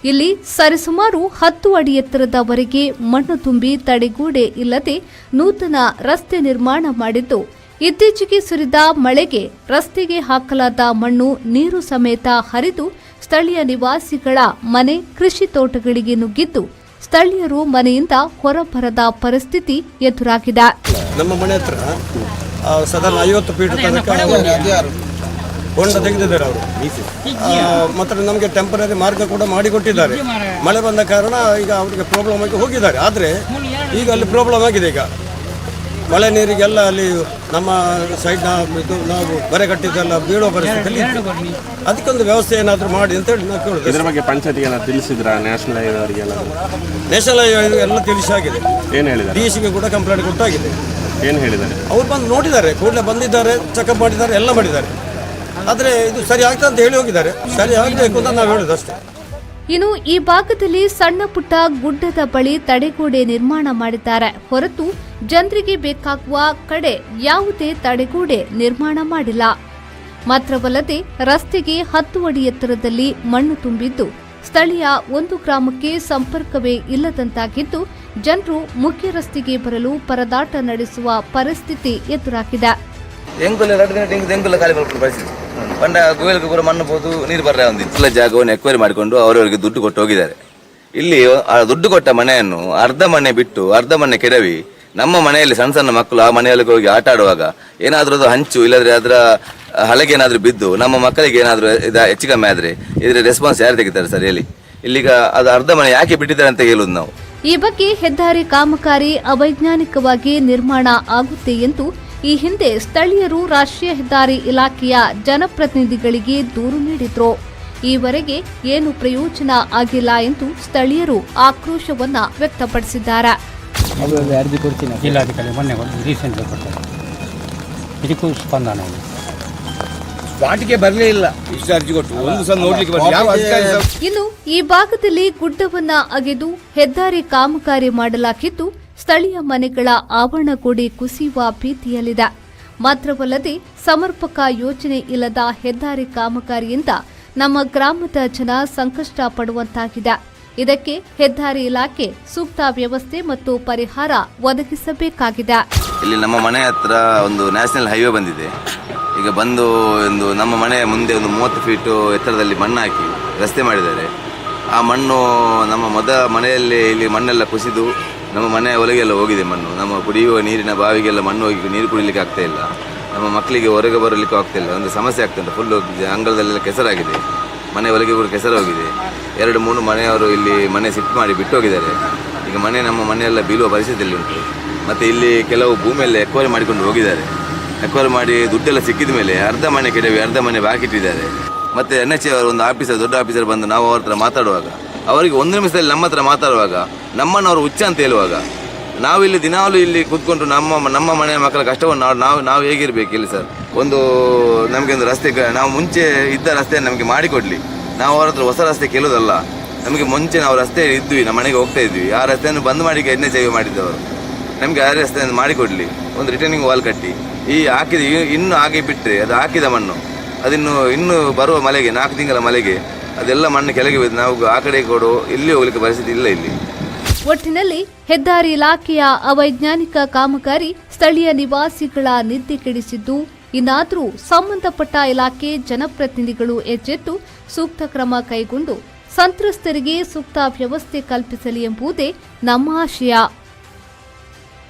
ಇಲ್ಲಿ ಸರಿಸುಮಾರು 10 ಅಡಿ ಎತ್ತರದವರೆಗೆ ಮಣ್ಣು ತುಂಬಿ ತಡೆಗೋಡೆ ಇಲ್ಲದೆ ನೂತನ ರಸ್ತೆ ನಿರ್ಮಾಣ ಮಾಡಿದ್ದು, ಇತ್ತೀಚೆಗೆ ಸುರಿದ ಮಳೆಗೆ ರಸ್ತೆಗೆ ಹಾಕಲಾದ ಮಣ್ಣು ನೀರು ಸಮೇತ ಹರಿದು ಸ್ಥಳೀಯ ನಿವಾಸಿಗಳ ಮನೆ, ಕೃಷಿ ತೋಟಗಳಿಗೆ ನುಗ್ಗಿದ್ದು ಸ್ಥಳೀಯರು ಮನೆಯಿಂದ ಹೊರಬರದ ಪರಿಸ್ಥಿತಿ ಎದುರಾಗಿದೆ. ನಮ್ಮ ಮನೆ ಹತ್ರ ಸಾಧಾರಣ 50 ಫೀಟ್ ತನಕ ಹೊಂಡ ತೆಗೆದಿದ್ದಾರೆ ಅವರು. ಮತ್ತು ನಮಗೆ ಟೆಂಪರರಿ ಮಾರ್ಗ ಕೂಡ ಮಾಡಿಕೊಟ್ಟಿದ್ದಾರೆ. ಮಳೆ ಬಂದ ಕಾರಣ ಈಗ ಅವರಿಗೆ ಪ್ರಾಬ್ಲಮ್ ಆಗಿ ಹೋಗಿದ್ದಾರೆ. ಆದರೆ ಈಗ ಅಲ್ಲಿ ಪ್ರಾಬ್ಲಮ್ ಆಗಿದೆ. ಈಗ ಮಳೆ ನೀರಿಗೆಲ್ಲ ಅಲ್ಲಿ ನಮ್ಮ ಸೈಡ್ ನಾವು ಬರೆ ಕಟ್ಟಿದ್ದೆಲ್ಲ ಬೀಳೋ ಪರಿಸ್ಥಿತಿಯಲ್ಲಿ. ಅದಕ್ಕೊಂದು ವ್ಯವಸ್ಥೆ ಏನಾದರೂ ಮಾಡಿ ಅಂತ ಹೇಳಿ ನಾವು ಕೇಳೋದು. ಇದ್ರ ಬಗ್ಗೆ ಪಂಚಾಯತಿಗೆ ಏನಾದ್ರು ತಿಳಿಸಿದ್ರಾ? ನ್ಯಾಷನಲ್ ಹೈವೇ ಅವರಿಗೆಲ್ಲ ನ್ಯಾಷನಲ್ ಹೈವೇ ಎಲ್ಲ ತಿಳಿಸಾಗಿದೆ. ಏನು ಹೇಳಿದ್ದಾರೆ? DCಗೆ ಕೂಡ ಕಂಪ್ಲೇಂಟ್ ಕೊಟ್ಟಾಗಿದೆ. ಏನು ಹೇಳಿದ್ದಾರೆ? ಅವ್ರು ಬಂದು ನೋಡಿದ್ದಾರೆ, ಕೂಡಲೇ ಬಂದಿದ್ದಾರೆ, ಚೆಕಪ್ ಮಾಡಿದ್ದಾರೆ, ಎಲ್ಲ ಮಾಡಿದ್ದಾರೆ. ಆದರೆ ಇದು ಸರಿ ಆಗ್ತದೆ ಅಂತ ಹೇಳಿ ಹೋಗಿದ್ದಾರೆ. ಸರಿ ಆಗಬೇಕು ಅಂತ ನಾವು ಹೇಳೋದು ಅಷ್ಟೇ. ಇನ್ನು ಈ ಭಾಗದಲ್ಲಿ ಸಣ್ಣ ಪುಟ್ಟ ಗುಡ್ಡದ ಬಳಿ ತಡೆಗೋಡೆ ನಿರ್ಮಾಣ ಮಾಡಿದ್ದಾರೆ ಹೊರತು ಜನರಿಗೆ ಬೇಕಾಗುವ ಕಡೆ ಯಾವುದೇ ತಡೆಗೋಡೆ ನಿರ್ಮಾಣ ಮಾಡಿಲ್ಲ. ಮಾತ್ರವಲ್ಲದೆ ರಸ್ತೆಗೆ 10 ಅಡಿ ಎತ್ತರದಲ್ಲಿ ಮಣ್ಣು ತುಂಬಿದ್ದು ಸ್ಥಳೀಯ ಒಂದು ಗ್ರಾಮಕ್ಕೆ ಸಂಪರ್ಕವೇ ಇಲ್ಲದಂತಾಗಿದ್ದು ಜನರು ಮುಖ್ಯ ರಸ್ತೆಗೆ ಬರಲು ಪರದಾಟ ನಡೆಸುವ ಪರಿಸ್ಥಿತಿ ಎದುರಾಗಿದೆ. ಬಂಡ ಗೋವಿಲಕ್ಕೆ ಪೂರ ಮಣ್ಣು ಹೋದು ನೀರು ಬರ್ರೆ ಒಂದಿನ ಜಾಗವನ್ನು ಎಕ್ವೈರಿ ಮಾಡಿಕೊಂಡು ಅವರವರಿಗೆ ದುಡ್ಡು ಕೊಟ್ಟು ಹೋಗಿದ್ದಾರೆ. ಇಲ್ಲಿ ಆ ದುಡ್ಡು ಕೊಟ್ಟ ಮನೆಯನ್ನು ಅರ್ಧ ಮನೆ ಬಿಟ್ಟು ಅರ್ಧ ಮನೆ ಕೆಡವಿ ನಮ್ಮ ಮನೆಯಲ್ಲಿ ಸಣ್ಣ ಸಣ್ಣ ಮಕ್ಕಳು ಆ ಮನೆಯಲ್ಲಿ ಹೋಗಿ ಆಟ ಆಡುವಾಗ ಏನಾದರೂ ಅದು ಹಂಚು ಇಲ್ಲದ್ರೆ ಅದರ ಹಲಗೆ ಏನಾದರೂ ಬಿದ್ದು ನಮ್ಮ ಮಕ್ಕಳಿಗೆ ಏನಾದರೂ ಹೆಚ್ಚು ಕಮ್ಮಿ ಆದರೆ ಇದರ ರೆಸ್ಪಾನ್ಸ್ ಯಾರು ತೆಗಿತಾರೆ ಸರ್ ಹೇಳಿ? ಇಲ್ಲಿಗ ಅದು ಅರ್ಧ ಮನೆ ಯಾಕೆ ಬಿಟ್ಟಿದ್ದಾರೆ ಅಂತ ಹೇಳುವುದು ನಾವು. ಈ ಬಗ್ಗೆ ಹೆದ್ದಾರಿ ಕಾಮಗಾರಿ ಅವೈಜ್ಞಾನಿಕವಾಗಿ ನಿರ್ಮಾಣ ಆಗುತ್ತೆ ಎಂದು ಈ ಹಿಂದೆ ಸ್ಥಳೀಯರು ರಾಷ್ಟ್ರೀಯ ಹೆದ್ದಾರಿ ಇಲಾಖೆಯ ಜನಪ್ರತಿನಿಧಿಗಳಿಗೆ ದೂರು ನೀಡಿದ್ರು. ಈವರೆಗೆ ಏನು ಪ್ರಯೋಜನ ಆಗಿಲ್ಲ ಎಂದು ಸ್ಥಳೀಯರು ಆಕ್ರೋಶವನ್ನ ವ್ಯಕ್ತಪಡಿಸಿದ್ದಾರೆ. ಅರ್ಜಿ ಕೊಡ್ತೀನಿ, ಜಿಲ್ಲಾಧಿಕಾರಿ ಮೊನ್ನೆ ರೀಸೆಂಟ್ ಕೊಡ್ತಾರೆ. ಇದಕ್ಕೂ ಸ್ಪಂದನ ಇಲ್ಲ. ವಾಟಿಗೆ ಬರಲೇ ಇಲ್ಲ. ಇಷ್ಟು ಅರ್ಜಿ ಕೊಟ್ಟು ಒಂದು ಸಲ ನೋಡ್ಲಿಕ್ಕೆ ಇನ್ನು ಈ ಭಾಗದಲ್ಲಿ ಗುಡ್ಡವನ್ನ ಅಗೆದು ಹೆದ್ದಾರಿ ಕಾಮಗಾರಿ ಮಾಡಲಾಗಿದ್ದು ಸ್ಥಳೀಯ ಮನೆಗಳ ಆವರಣಗೋಡೆ ಕುಸಿಯುವ ಭೀತಿಯಲ್ಲಿದೆ. ಮಾತ್ರವಲ್ಲದೆ ಸಮರ್ಪಕ ಯೋಜನೆ ಇಲ್ಲದ ಹೆದ್ದಾರಿ ಕಾಮಗಾರಿಯಿಂದ ನಮ್ಮ ಗ್ರಾಮದ ಜನ ಸಂಕಷ್ಟ ಪಡುವಂತಾಗಿದೆ. ಇದಕ್ಕೆ ಹೆದ್ದಾರಿ ಇಲಾಖೆ ಸೂಕ್ತ ವ್ಯವಸ್ಥೆ ಮತ್ತು ಪರಿಹಾರ ಒದಗಿಸಬೇಕಾಗಿದೆ. ಇಲ್ಲಿ ನಮ್ಮ ಮನೆ ಹತ್ರ ಒಂದು ನ್ಯಾಷನಲ್ ಹೈವೇ ಬಂದಿದೆ. ಈಗ ಬಂದು ನಮ್ಮ ಮನೆ ಮುಂದೆ 30 ಫೀಟು ಎತ್ತರದಲ್ಲಿ ಮಣ್ಣು ಹಾಕಿ ರಸ್ತೆ ಮಾಡಿದ್ದಾರೆ. ಆ ಮಣ್ಣು ನಮ್ಮ ಮನೆಯಲ್ಲಿ ಇಲ್ಲಿ ಮಣ್ಣೆಲ್ಲ ಕುಸಿದು ನಮ್ಮ ಮನೆಯ ಒಳಗೆಲ್ಲ ಹೋಗಿದೆ ಮಣ್ಣು. ನಮ್ಮ ಕುಡಿಯುವ ನೀರಿನ ಬಾವಿಗೆಲ್ಲ ಮಣ್ಣು ಹೋಗಿ ನೀರು ಕುಡಿಲಿಕ್ಕೆ ಆಗ್ತಾ ಇಲ್ಲ. ನಮ್ಮ ಮಕ್ಕಳಿಗೆ ಹೊರಗೆ ಬರಲಿಕ್ಕೂ ಆಗ್ತಾ ಇಲ್ಲ. ಒಂದು ಸಮಸ್ಯೆ ಆಗ್ತದೆ. ಫುಲ್ಲು ಅಂಗಳದಲ್ಲೆಲ್ಲ ಕೆಸರಾಗಿದೆ. ಮನೆ ಒಳಗೆ ಕೂಡ ಕೆಸರು ಹೋಗಿದೆ. 2-3 ಮನೆಯವರು ಇಲ್ಲಿ ಮನೆ ಶಿಫ್ಟ್ ಮಾಡಿ ಬಿಟ್ಟು ಹೋಗಿದ್ದಾರೆ. ಈಗ ನಮ್ಮ ಮನೆಯೆಲ್ಲ ಬೀಳುವ ಪರಿಸ್ಥಿತಿಯಲ್ಲಿ ಉಂಟು. ಮತ್ತು ಇಲ್ಲಿ ಕೆಲವು ಭೂಮಿಯಲ್ಲಿ ಎಕ್ವೈರಿ ಮಾಡಿಕೊಂಡು ಹೋಗಿದ್ದಾರೆ. ಎಕ್ವೈರಿ ಮಾಡಿ ದುಡ್ಡೆಲ್ಲ ಸಿಕ್ಕಿದ ಮೇಲೆ ಅರ್ಧ ಮನೆ ಕೆಡವಿ ಅರ್ಧ ಮನೆ ಬಾಕಿ ಇಟ್ಟಿದ್ದಾರೆ. ಮತ್ತು NHA ಅವರು ಒಂದು ದೊಡ್ಡ ಆಫೀಸರ್ ಬಂದು ನಾವು ಅವ್ರ ಹತ್ರ ಮಾತಾಡುವಾಗ ಅವರಿಗೆ 1 ನಿಮಿಷದಲ್ಲಿ ನಮ್ಮ ಹತ್ರ ಮಾತಾಡುವಾಗ ನಮ್ಮನ್ನು ಅವರು ಹುಚ್ಚ ಅಂತ ಹೇಳುವಾಗ ನಾವಿಲ್ಲಿ ದಿನಾಲೂ ಇಲ್ಲಿ ಕೂತ್ಕೊಂಡು ನಮ್ಮ ಮನೆಯ ಮಕ್ಕಳ ಕಷ್ಟವನ್ನು ನಾವು ಹೇಗಿರಬೇಕು ಇಲ್ಲಿ ಸರ್? ನಮಗೆ ಒಂದು ರಸ್ತೆ, ನಾವು ಮುಂಚೆ ಇದ್ದ ರಸ್ತೆಯನ್ನು ನಮಗೆ ಮಾಡಿಕೊಡ್ಲಿ. ನಾವು ಅವ್ರ ಹತ್ರ ಹೊಸ ರಸ್ತೆ ಕೇಳೋದಲ್ಲ. ನಮಗೆ ಮುಂಚೆ ನಾವು ರಸ್ತೆ ಇದ್ವಿ, ನಮ್ಮ ಮನೆಗೆ ಹೋಗ್ತಾ ಇದ್ವಿ. ಆ ರಸ್ತೆಯನ್ನು ಬಂದ್ ಮಾಡಿ NHA ಮಾಡಿದ್ದವರು ನಮಗೆ ಆ ರಸ್ತೆಯನ್ನು ಮಾಡಿಕೊಡ್ಲಿ. ಒಂದು ರಿಟರ್ನಿಂಗ್ ವಾಲ್ ಕಟ್ಟಿ ಈ ಹಾಕಿದ ಇನ್ನು ಹಾಗೆ ಬಿಟ್ಟರೆ ಅದು ಹಾಕಿದ ಮಣ್ಣು ಇನ್ನು ಬರುವ ಮಳೆಗೆ 4 ತಿಂಗಳ ಮಳೆಗೆ ಅದೆಲ್ಲ ಮಣ್ಣು ಕೆಳಗೆ ಬಿದ್ದು ನಾವು ಆ ಕಡೆ ಕೊಡು ಇಲ್ಲಿ ಹೋಗ್ಲಿಕ್ಕೆ ಪರಿಸ್ಥಿತಿ ಇಲ್ಲ ಇಲ್ಲಿ. ಒಟ್ಟಿನಲ್ಲಿ ಹೆದ್ದಾರಿ ಇಲಾಖೆಯ ಅವೈಜ್ಞಾನಿಕ ಕಾಮಗಾರಿ ಸ್ಥಳೀಯ ನಿವಾಸಿಗಳ ನಿದ್ದೆ ಕೆಡಿಸಿದ್ದು, ಇನ್ನಾದರೂ ಸಂಬಂಧಪಟ್ಟ ಇಲಾಖೆ ಜನಪ್ರತಿನಿಧಿಗಳು ಎಚ್ಚೆತ್ತು ಸೂಕ್ತ ಕ್ರಮ ಕೈಗೊಂಡು ಸಂತ್ರಸ್ತರಿಗೆ ಸೂಕ್ತ ವ್ಯವಸ್ಥೆ ಕಲ್ಪಿಸಲಿ ಎಂಬುದೇ ನಮ್ಮ ಆಶಯ.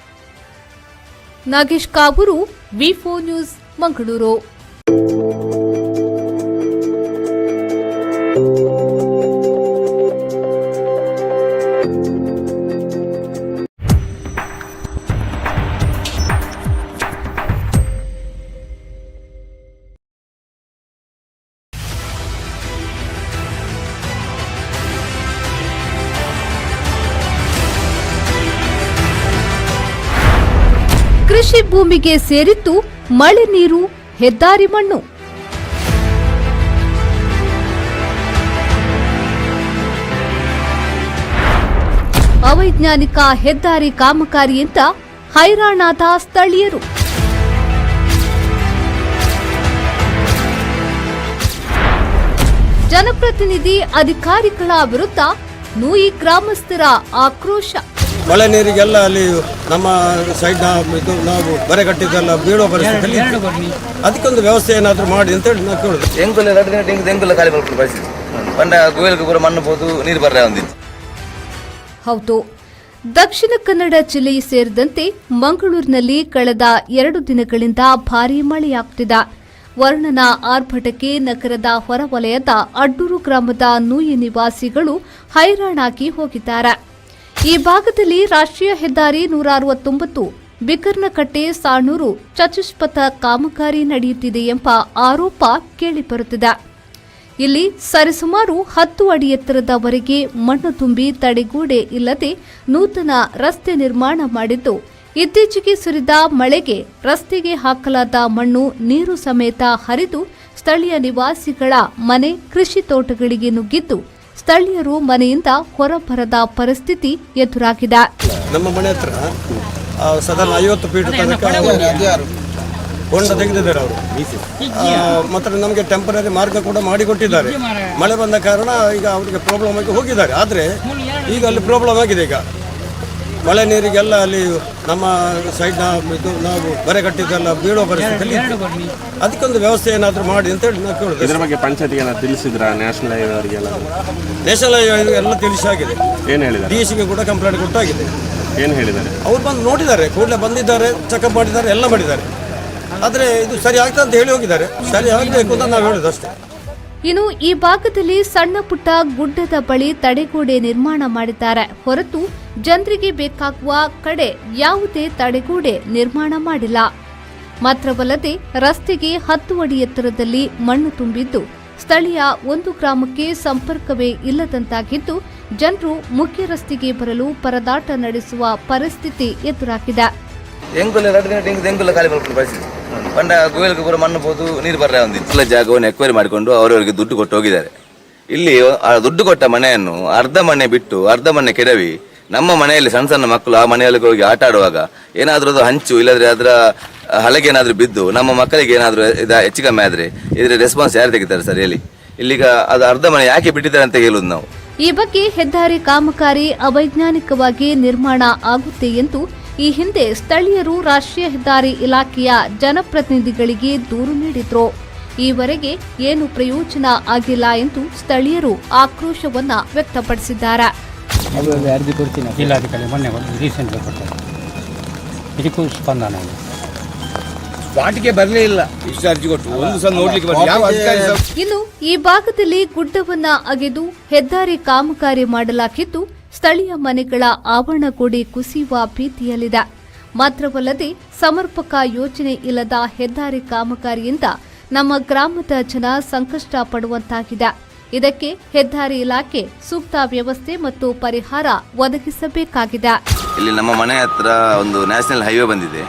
ನಾಗೇಶ್ ಕಾಬೂರು, ವಿ4 ನ್ಯೂಸ್, ಮಂಗಳೂರು. ಕೃಷಿ ಭೂಮಿಗೆ ಸೇರಿತ್ತು ಮಳೆ ನೀರು, ಹೆದ್ದಾರಿ ಮಣ್ಣು. ಅವೈಜ್ಞಾನಿಕ ಹೆದ್ದಾರಿ ಕಾಮಗಾರಿಯಿಂದ ಹೈರಾಣಾದ ಸ್ಥಳೀಯರು. ಜನಪ್ರತಿನಿಧಿ ಅಧಿಕಾರಿಗಳ ವಿರುದ್ಧ ನೂಯಿ ಗ್ರಾಮಸ್ಥರ ಆಕ್ರೋಶ. ಮಳೆ ನೀರಿಗೆಲ್ಲ ಅಲ್ಲಿ ನಮ್ಮ ಸೈಡ್ ನಾವು ಬರೆ ಕಟ್ಟಿದ್ದೆಲ್ಲ ಬೀಳೋ ಪರಿಸ್ಥಿತಿ. ಅದಕ್ಕೊಂದು ವ್ಯವಸ್ಥೆ ಏನಾದರೂ ಮಾಡಿ ಅಂತೇಳಿ ನಾವು ಕೇಳುದು. ಎಂಕುಲ್ಲ ಖಾಲಿ ಮಾಡ್ಕೊಂಡು ಪರಿಸ್ಥಿತಿ ಪಂಡ ಗೋಯಲ್ಗೆ ಕೂಡ ಮಣ್ಣು ಹೋದು ನೀರು ಬರ್ರೆ ಒಂದಿತ್ತು. ಹೌದು, ದಕ್ಷಿಣ ಕನ್ನಡ ಜಿಲ್ಲೆ ಸೇರಿದಂತೆ ಮಂಗಳೂರಿನಲ್ಲಿ ಕಳೆದ 2 ದಿನಗಳಿಂದ ಭಾರೀ ಮಳೆಯಾಗುತ್ತಿದೆ. ವರ್ಣನ ಆರ್ಭಟಕ್ಕೆ ನಗರದ ಹೊರವಲಯದ ಅಡ್ಡೂರು ಗ್ರಾಮದ ನೂಯಿ ನಿವಾಸಿಗಳು ಹೈರಾಣಾಗಿ ಹೋಗಿದ್ದಾರೆ. ಈ ಭಾಗದಲ್ಲಿ ರಾಷ್ಟ್ರೀಯ ಹೆದ್ದಾರಿ 169 ಬಿಕರ್ನಕಟ್ಟೆ ಸಾಣೂರು ಚತುಷ್ಪಥ ಕಾಮಗಾರಿ ನಡೆಯುತ್ತಿದೆ ಎಂಬ ಆರೋಪ ಕೇಳಿಬರುತ್ತಿದೆ. ಇಲ್ಲಿ ಸರಿಸುಮಾರು 10 ಅಡಿ ಎತ್ತರದವರೆಗೆ ಮಣ್ಣು ತುಂಬಿ ತಡೆಗೋಡೆ ಇಲ್ಲದೆ ನೂತನ ರಸ್ತೆ ನಿರ್ಮಾಣ ಮಾಡಿದ್ದು, ಇತ್ತೀಚೆಗೆ ಸುರಿದ ಮಳೆಗೆ ರಸ್ತೆಗೆ ಹಾಕಲಾದ ಮಣ್ಣು ನೀರು ಸಮೇತ ಹರಿದು ಸ್ಥಳೀಯ ನಿವಾಸಿಗಳ ಮನೆ, ಕೃಷಿ ತೋಟಗಳಿಗೆ ನುಗ್ಗಿದ್ದು ಸ್ಥಳೀಯರು ಮನೆಯಿಂದ ಹೊರಬರದ ಪರಿಸ್ಥಿತಿ ಎದುರಾಗಿದೆ. ನಮ್ಮ ಮನೆ ಹತ್ರ ಸಾಧಾರಣ 50 ಫೀಟ್ ತನಕ ಹೊಂಡ ತೆಗೆದಿದ್ದಾರೆ ಅವರು. ಮತ್ತು ನಮಗೆ ಟೆಂಪರರಿ ಮಾರ್ಗ ಕೂಡ ಮಾಡಿಕೊಟ್ಟಿದ್ದಾರೆ. ಮಳೆ ಬಂದ ಕಾರಣ ಈಗ ಅವರಿಗೆ ಪ್ರಾಬ್ಲಮ್ ಆಗಿ ಹೋಗಿದ್ದಾರೆ. ಆದರೆ ಈಗ ಅಲ್ಲಿ ಪ್ರಾಬ್ಲಮ್ ಆಗಿದೆ. ಈಗ ಮಳೆ ನೀರಿಗೆಲ್ಲ ಅಲ್ಲಿ ನಮ್ಮ ಸೈಡ್ ನಾವು ಬರೆ ಕಟ್ಟಿದ್ದೆಲ್ಲ ಬೀಳೋ ಪರಿಸ್ಥಿತಿ. ಅದಕ್ಕೊಂದು ವ್ಯವಸ್ಥೆ ಏನಾದರೂ ಮಾಡಿ ಅಂತೇಳಿ ನಾವು ಕೇಳುದು. ಇದ್ರ ಬಗ್ಗೆ ಪಂಚಾಯತಿಗೆ ತಿಳಿಸಿದ್ರ? ನ್ಯಾಷನಲ್ ಹೈವೇ ಅವರಿಗೆಲ್ಲ ನ್ಯಾಷನಲ್ ಹೈವೇ ಎಲ್ಲ ತಿಳಿಸಾಗಿದೆ. ಏನು ಹೇಳಿದ್ದಾರೆ? DCಗೆ ಕೂಡ ಕಂಪ್ಲೇಂಟ್ ಕೊಟ್ಟಾಗಿದೆ. ಏನು ಹೇಳಿದ್ದಾರೆ? ಅವ್ರು ಬಂದು ನೋಡಿದ್ದಾರೆ, ಕೂಡಲೇ ಬಂದಿದ್ದಾರೆ, ಚೆಕಪ್ ಮಾಡಿದ್ದಾರೆ, ಎಲ್ಲ ಮಾಡಿದ್ದಾರೆ. ಆದರೆ ಇದು ಸರಿ ಆಗ್ತದೆ ಅಂತ ಹೇಳಿ ಹೋಗಿದ್ದಾರೆ. ಸರಿ ಆಗಬೇಕು ಅಂತ ನಾವು ಹೇಳೋದು ಅಷ್ಟೇ. ಇನ್ನು ಈ ಭಾಗದಲ್ಲಿ ಸಣ್ಣ ಪುಟ್ಟ ಗುಡ್ಡದ ಬಳಿ ತಡೆಗೋಡೆ ನಿರ್ಮಾಣ ಮಾಡಿದ್ದಾರೆ ಹೊರತು ಜನರಿಗೆ ಬೇಕಾಗುವ ಕಡೆ ಯಾವುದೇ ತಡೆಗೋಡೆ ನಿರ್ಮಾಣ ಮಾಡಿಲ್ಲ. ಮಾತ್ರವಲ್ಲದೆ ರಸ್ತೆಗೆ 10 ಅಡಿ ಎತ್ತರದಲ್ಲಿ ಮಣ್ಣು ತುಂಬಿದ್ದು ಸ್ಥಳೀಯ ಒಂದು ಗ್ರಾಮಕ್ಕೆ ಸಂಪರ್ಕವೇ ಇಲ್ಲದಂತಾಗಿದ್ದು ಜನರು ಮುಖ್ಯ ರಸ್ತೆಗೆ ಬರಲು ಪರದಾಟ ನಡೆಸುವ ಪರಿಸ್ಥಿತಿ ಎದುರಾಗಿದೆ. ಪಂಡ ಗೋವಿಲಕ್ಕೆ ಪೂರ ಮಣ್ಣು ಹೋದು ನೀರು ಬರ್ರೆ ಒಂದಿಲ್ಲ ಜಾಗವನ್ನು ಎಕ್ವೈರಿ ಮಾಡಿಕೊಂಡು ಅವರವರಿಗೆ ದುಡ್ಡು ಕೊಟ್ಟು ಹೋಗಿದ್ದಾರೆ. ಇಲ್ಲಿ ಆ ದುಡ್ಡು ಕೊಟ್ಟ ಮನೆಯನ್ನು ಅರ್ಧ ಮನೆ ಬಿಟ್ಟು ಅರ್ಧ ಮನೆ ಕೆಡವಿ ನಮ್ಮ ಮನೆಯಲ್ಲಿ ಸಣ್ಣ ಸಣ್ಣ ಮಕ್ಕಳು ಆ ಮನೆಯೊಳಗೆ ಹೋಗಿ ಆಟ ಆಡುವಾಗ ಏನಾದ್ರೂ ಅದು ಹಂಚು ಇಲ್ಲದ್ರೆ ಅದರ ಹಲಗೆ ಏನಾದ್ರೂ ಬಿದ್ದು ನಮ್ಮ ಮಕ್ಕಳಿಗೆ ಏನಾದ್ರೂ ಹೆಚ್ಚು ಕಮ್ಮಿ ಆದ್ರೆ ಇದ್ರ ರೆಸ್ಪಾನ್ಸ್ ಯಾರು ತೆಗಿತಾರೆ ಸರ್ ಹೇಳಿ? ಇಲ್ಲಿಗ ಅದು ಅರ್ಧ ಮನೆ ಯಾಕೆ ಬಿಟ್ಟಿದ್ದಾರೆ ಅಂತ ಹೇಳುದು ನಾವು. ಈ ಬಗ್ಗೆ ಹೆದ್ದಾರಿ ಕಾಮಗಾರಿ ಅವೈಜ್ಞಾನಿಕವಾಗಿ ನಿರ್ಮಾಣ ಆಗುತ್ತೆ ಎಂದು ಈ ಹಿಂದೆ ಸ್ಥಳೀಯರು ರಾಷ್ಟ್ರೀಯ ಹೆದ್ದಾರಿ ಇಲಾಖೆಯ ಜನಪ್ರತಿನಿಧಿಗಳಿಗೆ ದೂರು ನೀಡಿದ್ರು. ಈವರೆಗೆ ಏನು ಪ್ರಯೋಜನ ಆಗಿಲ್ಲ ಎಂದು ಸ್ಥಳೀಯರು ಆಕ್ರೋಶವನ್ನ ವ್ಯಕ್ತಪಡಿಸಿದ್ದಾರೆ. ಅರ್ಜಿ ಕೊಡ್ತೀನಿ ಜಿಲ್ಲಾಧಿಕಾರಿ ಮೊನ್ನೆ ರೀಸೆಂಟ್ ಕೊಡ್ತಾರೆ. ಇದಕ್ಕೂ ಸ್ಪಂದನ ಇಲ್ಲ. ವಾಟಿಗೆ ಬರಲೇ ಇಲ್ಲ. ಇಷ್ಟು ಅರ್ಜಿ ಕೊಟ್ಟು ಒಂದು ಸಲ ನೋಡ್ಲಿಕ್ಕೆ ಇನ್ನು ಈ ಭಾಗದಲ್ಲಿ ಗುಡ್ಡವನ್ನ ಅಗೆದು ಹೆದ್ದಾರಿ ಕಾಮಗಾರಿ ಮಾಡಲಾಗಿದ್ದು ಸ್ಥಳೀಯ ಮನೆಗಳ ಆವರಣ ಗೋಡೆ ಕುಸಿಯುವ ಭೀತಿಯಲ್ಲಿದೆ. ಮಾತ್ರವಲ್ಲದೆ ಸಮರ್ಪಕ ಯೋಜನೆ ಇಲ್ಲದ ಹೆದ್ದಾರಿ ಕಾಮಗಾರಿಯಿಂದ ನಮ್ಮ ಗ್ರಾಮದ ಜನ ಸಂಕಷ್ಟ ಪಡುವಂತಾಗಿದೆ. ಇದಕ್ಕೆ ಹೆದ್ದಾರಿ ಇಲಾಖೆ ಸೂಕ್ತ ವ್ಯವಸ್ಥೆ ಮತ್ತು ಪರಿಹಾರ ಒದಗಿಸಬೇಕಾಗಿದೆ. ಇಲ್ಲಿ ನಮ್ಮ ಮನೆ ಹತ್ರ ಒಂದು ನ್ಯಾಷನಲ್ ಹೈವೇ ಬಂದಿದೆ.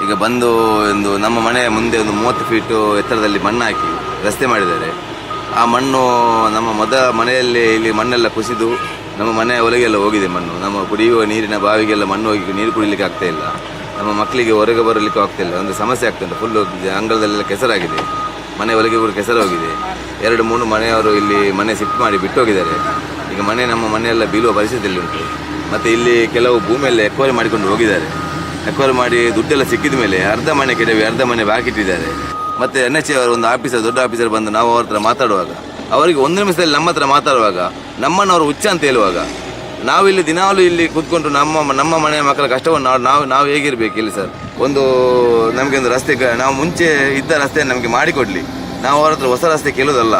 ಈಗ ಬಂದು ಒಂದು ನಮ್ಮ ಮನೆ ಮುಂದೆ ಒಂದು 30 ಫೀಟು ಎತ್ತರದಲ್ಲಿ ಮಣ್ಣು ಹಾಕಿ ರಸ್ತೆ ಮಾಡಿದ್ದಾರೆ. ಆ ಮಣ್ಣು ನಮ್ಮ ಮೊದಲ ಮನೆಯಲ್ಲಿ ಇಲ್ಲಿ ಮಣ್ಣೆಲ್ಲ ಕುಸಿದು ನಮ್ಮ ಮನೆಯ ಒಳಗೆಲ್ಲ ಹೋಗಿದೆ ಮಣ್ಣು. ನಮ್ಮ ಕುಡಿಯುವ ನೀರಿನ ಬಾವಿಗೆಲ್ಲ ಮಣ್ಣು ಹೋಗಿ ನೀರು ಕುಡಿಲಿಕ್ಕೆ ಆಗ್ತಾ ಇಲ್ಲ. ನಮ್ಮ ಮಕ್ಕಳಿಗೆ ಹೊರಗೆ ಬರಲಿಕ್ಕೆ ಆಗ್ತಾ ಇಲ್ಲ. ಒಂದು ಸಮಸ್ಯೆ ಆಗ್ತದೆ. ಫುಲ್ ಅಂಗಳದಲ್ಲೆಲ್ಲ ಕೆಸರಾಗಿದೆ. ಮನೆ ಒಳಗೆ ಕೂಡ ಕೆಸರು ಹೋಗಿದೆ. 2-3 ಮನೆಯವರು ಇಲ್ಲಿ ಮನೆ ಶಿಫ್ಟ್ ಮಾಡಿ ಬಿಟ್ಟು ಹೋಗಿದ್ದಾರೆ. ಈಗ ನಮ್ಮ ಮನೆಯೆಲ್ಲ ಬೀಳುವ ಪರಿಸ್ಥಿತಿಯಲ್ಲಿ ಉಂಟು. ಮತ್ತು ಇಲ್ಲಿ ಕೆಲವು ಭೂಮಿಯೆಲ್ಲ ಎಕ್ವೈರಿ ಮಾಡಿಕೊಂಡು ಹೋಗಿದ್ದಾರೆ. ಎಕ್ವೈರಿ ಮಾಡಿ ದುಡ್ಡೆಲ್ಲ ಸಿಕ್ಕಿದ ಮೇಲೆ ಅರ್ಧ ಮನೆ ಕೆಡವಿ ಅರ್ಧ ಮನೆ ಬಾಕಿಟ್ಟಿದ್ದಾರೆ. ಮತ್ತು NHA ಅವರು ಒಂದು ಆಫೀಸರ್ ದೊಡ್ಡ ಆಫೀಸರ್ ಬಂದು ನಾವು ಅವ್ರ ಹತ್ರ ಮಾತಾಡುವಾಗ ಅವರಿಗೆ 1 ನಿಮಿಷದಲ್ಲಿ ನಮ್ಮ ಹತ್ರ ಮಾತಾಡುವಾಗ ನಮ್ಮನ್ನು ಅವರು ಹುಚ್ಚ ಅಂತ ಹೇಳುವಾಗ ನಾವಿಲ್ಲಿ ದಿನಾಲೂ ಇಲ್ಲಿ ಕೂತ್ಕೊಂಡು ನಮ್ಮ ಮನೆಯ ಮಕ್ಕಳ ಕಷ್ಟವನ್ನು ನಾವು ಹೇಗಿರಬೇಕು ಇಲ್ಲಿ ಸರ್? ನಮಗೆ ಒಂದು ರಸ್ತೆ ನಾವು ಮುಂಚೆ ಇದ್ದ ರಸ್ತೆ ನಮಗೆ ಮಾಡಿಕೊಡ್ಲಿ. ನಾವು ಅವ್ರ ಹತ್ರ ಹೊಸ ರಸ್ತೆ ಕೇಳೋದಲ್ಲ.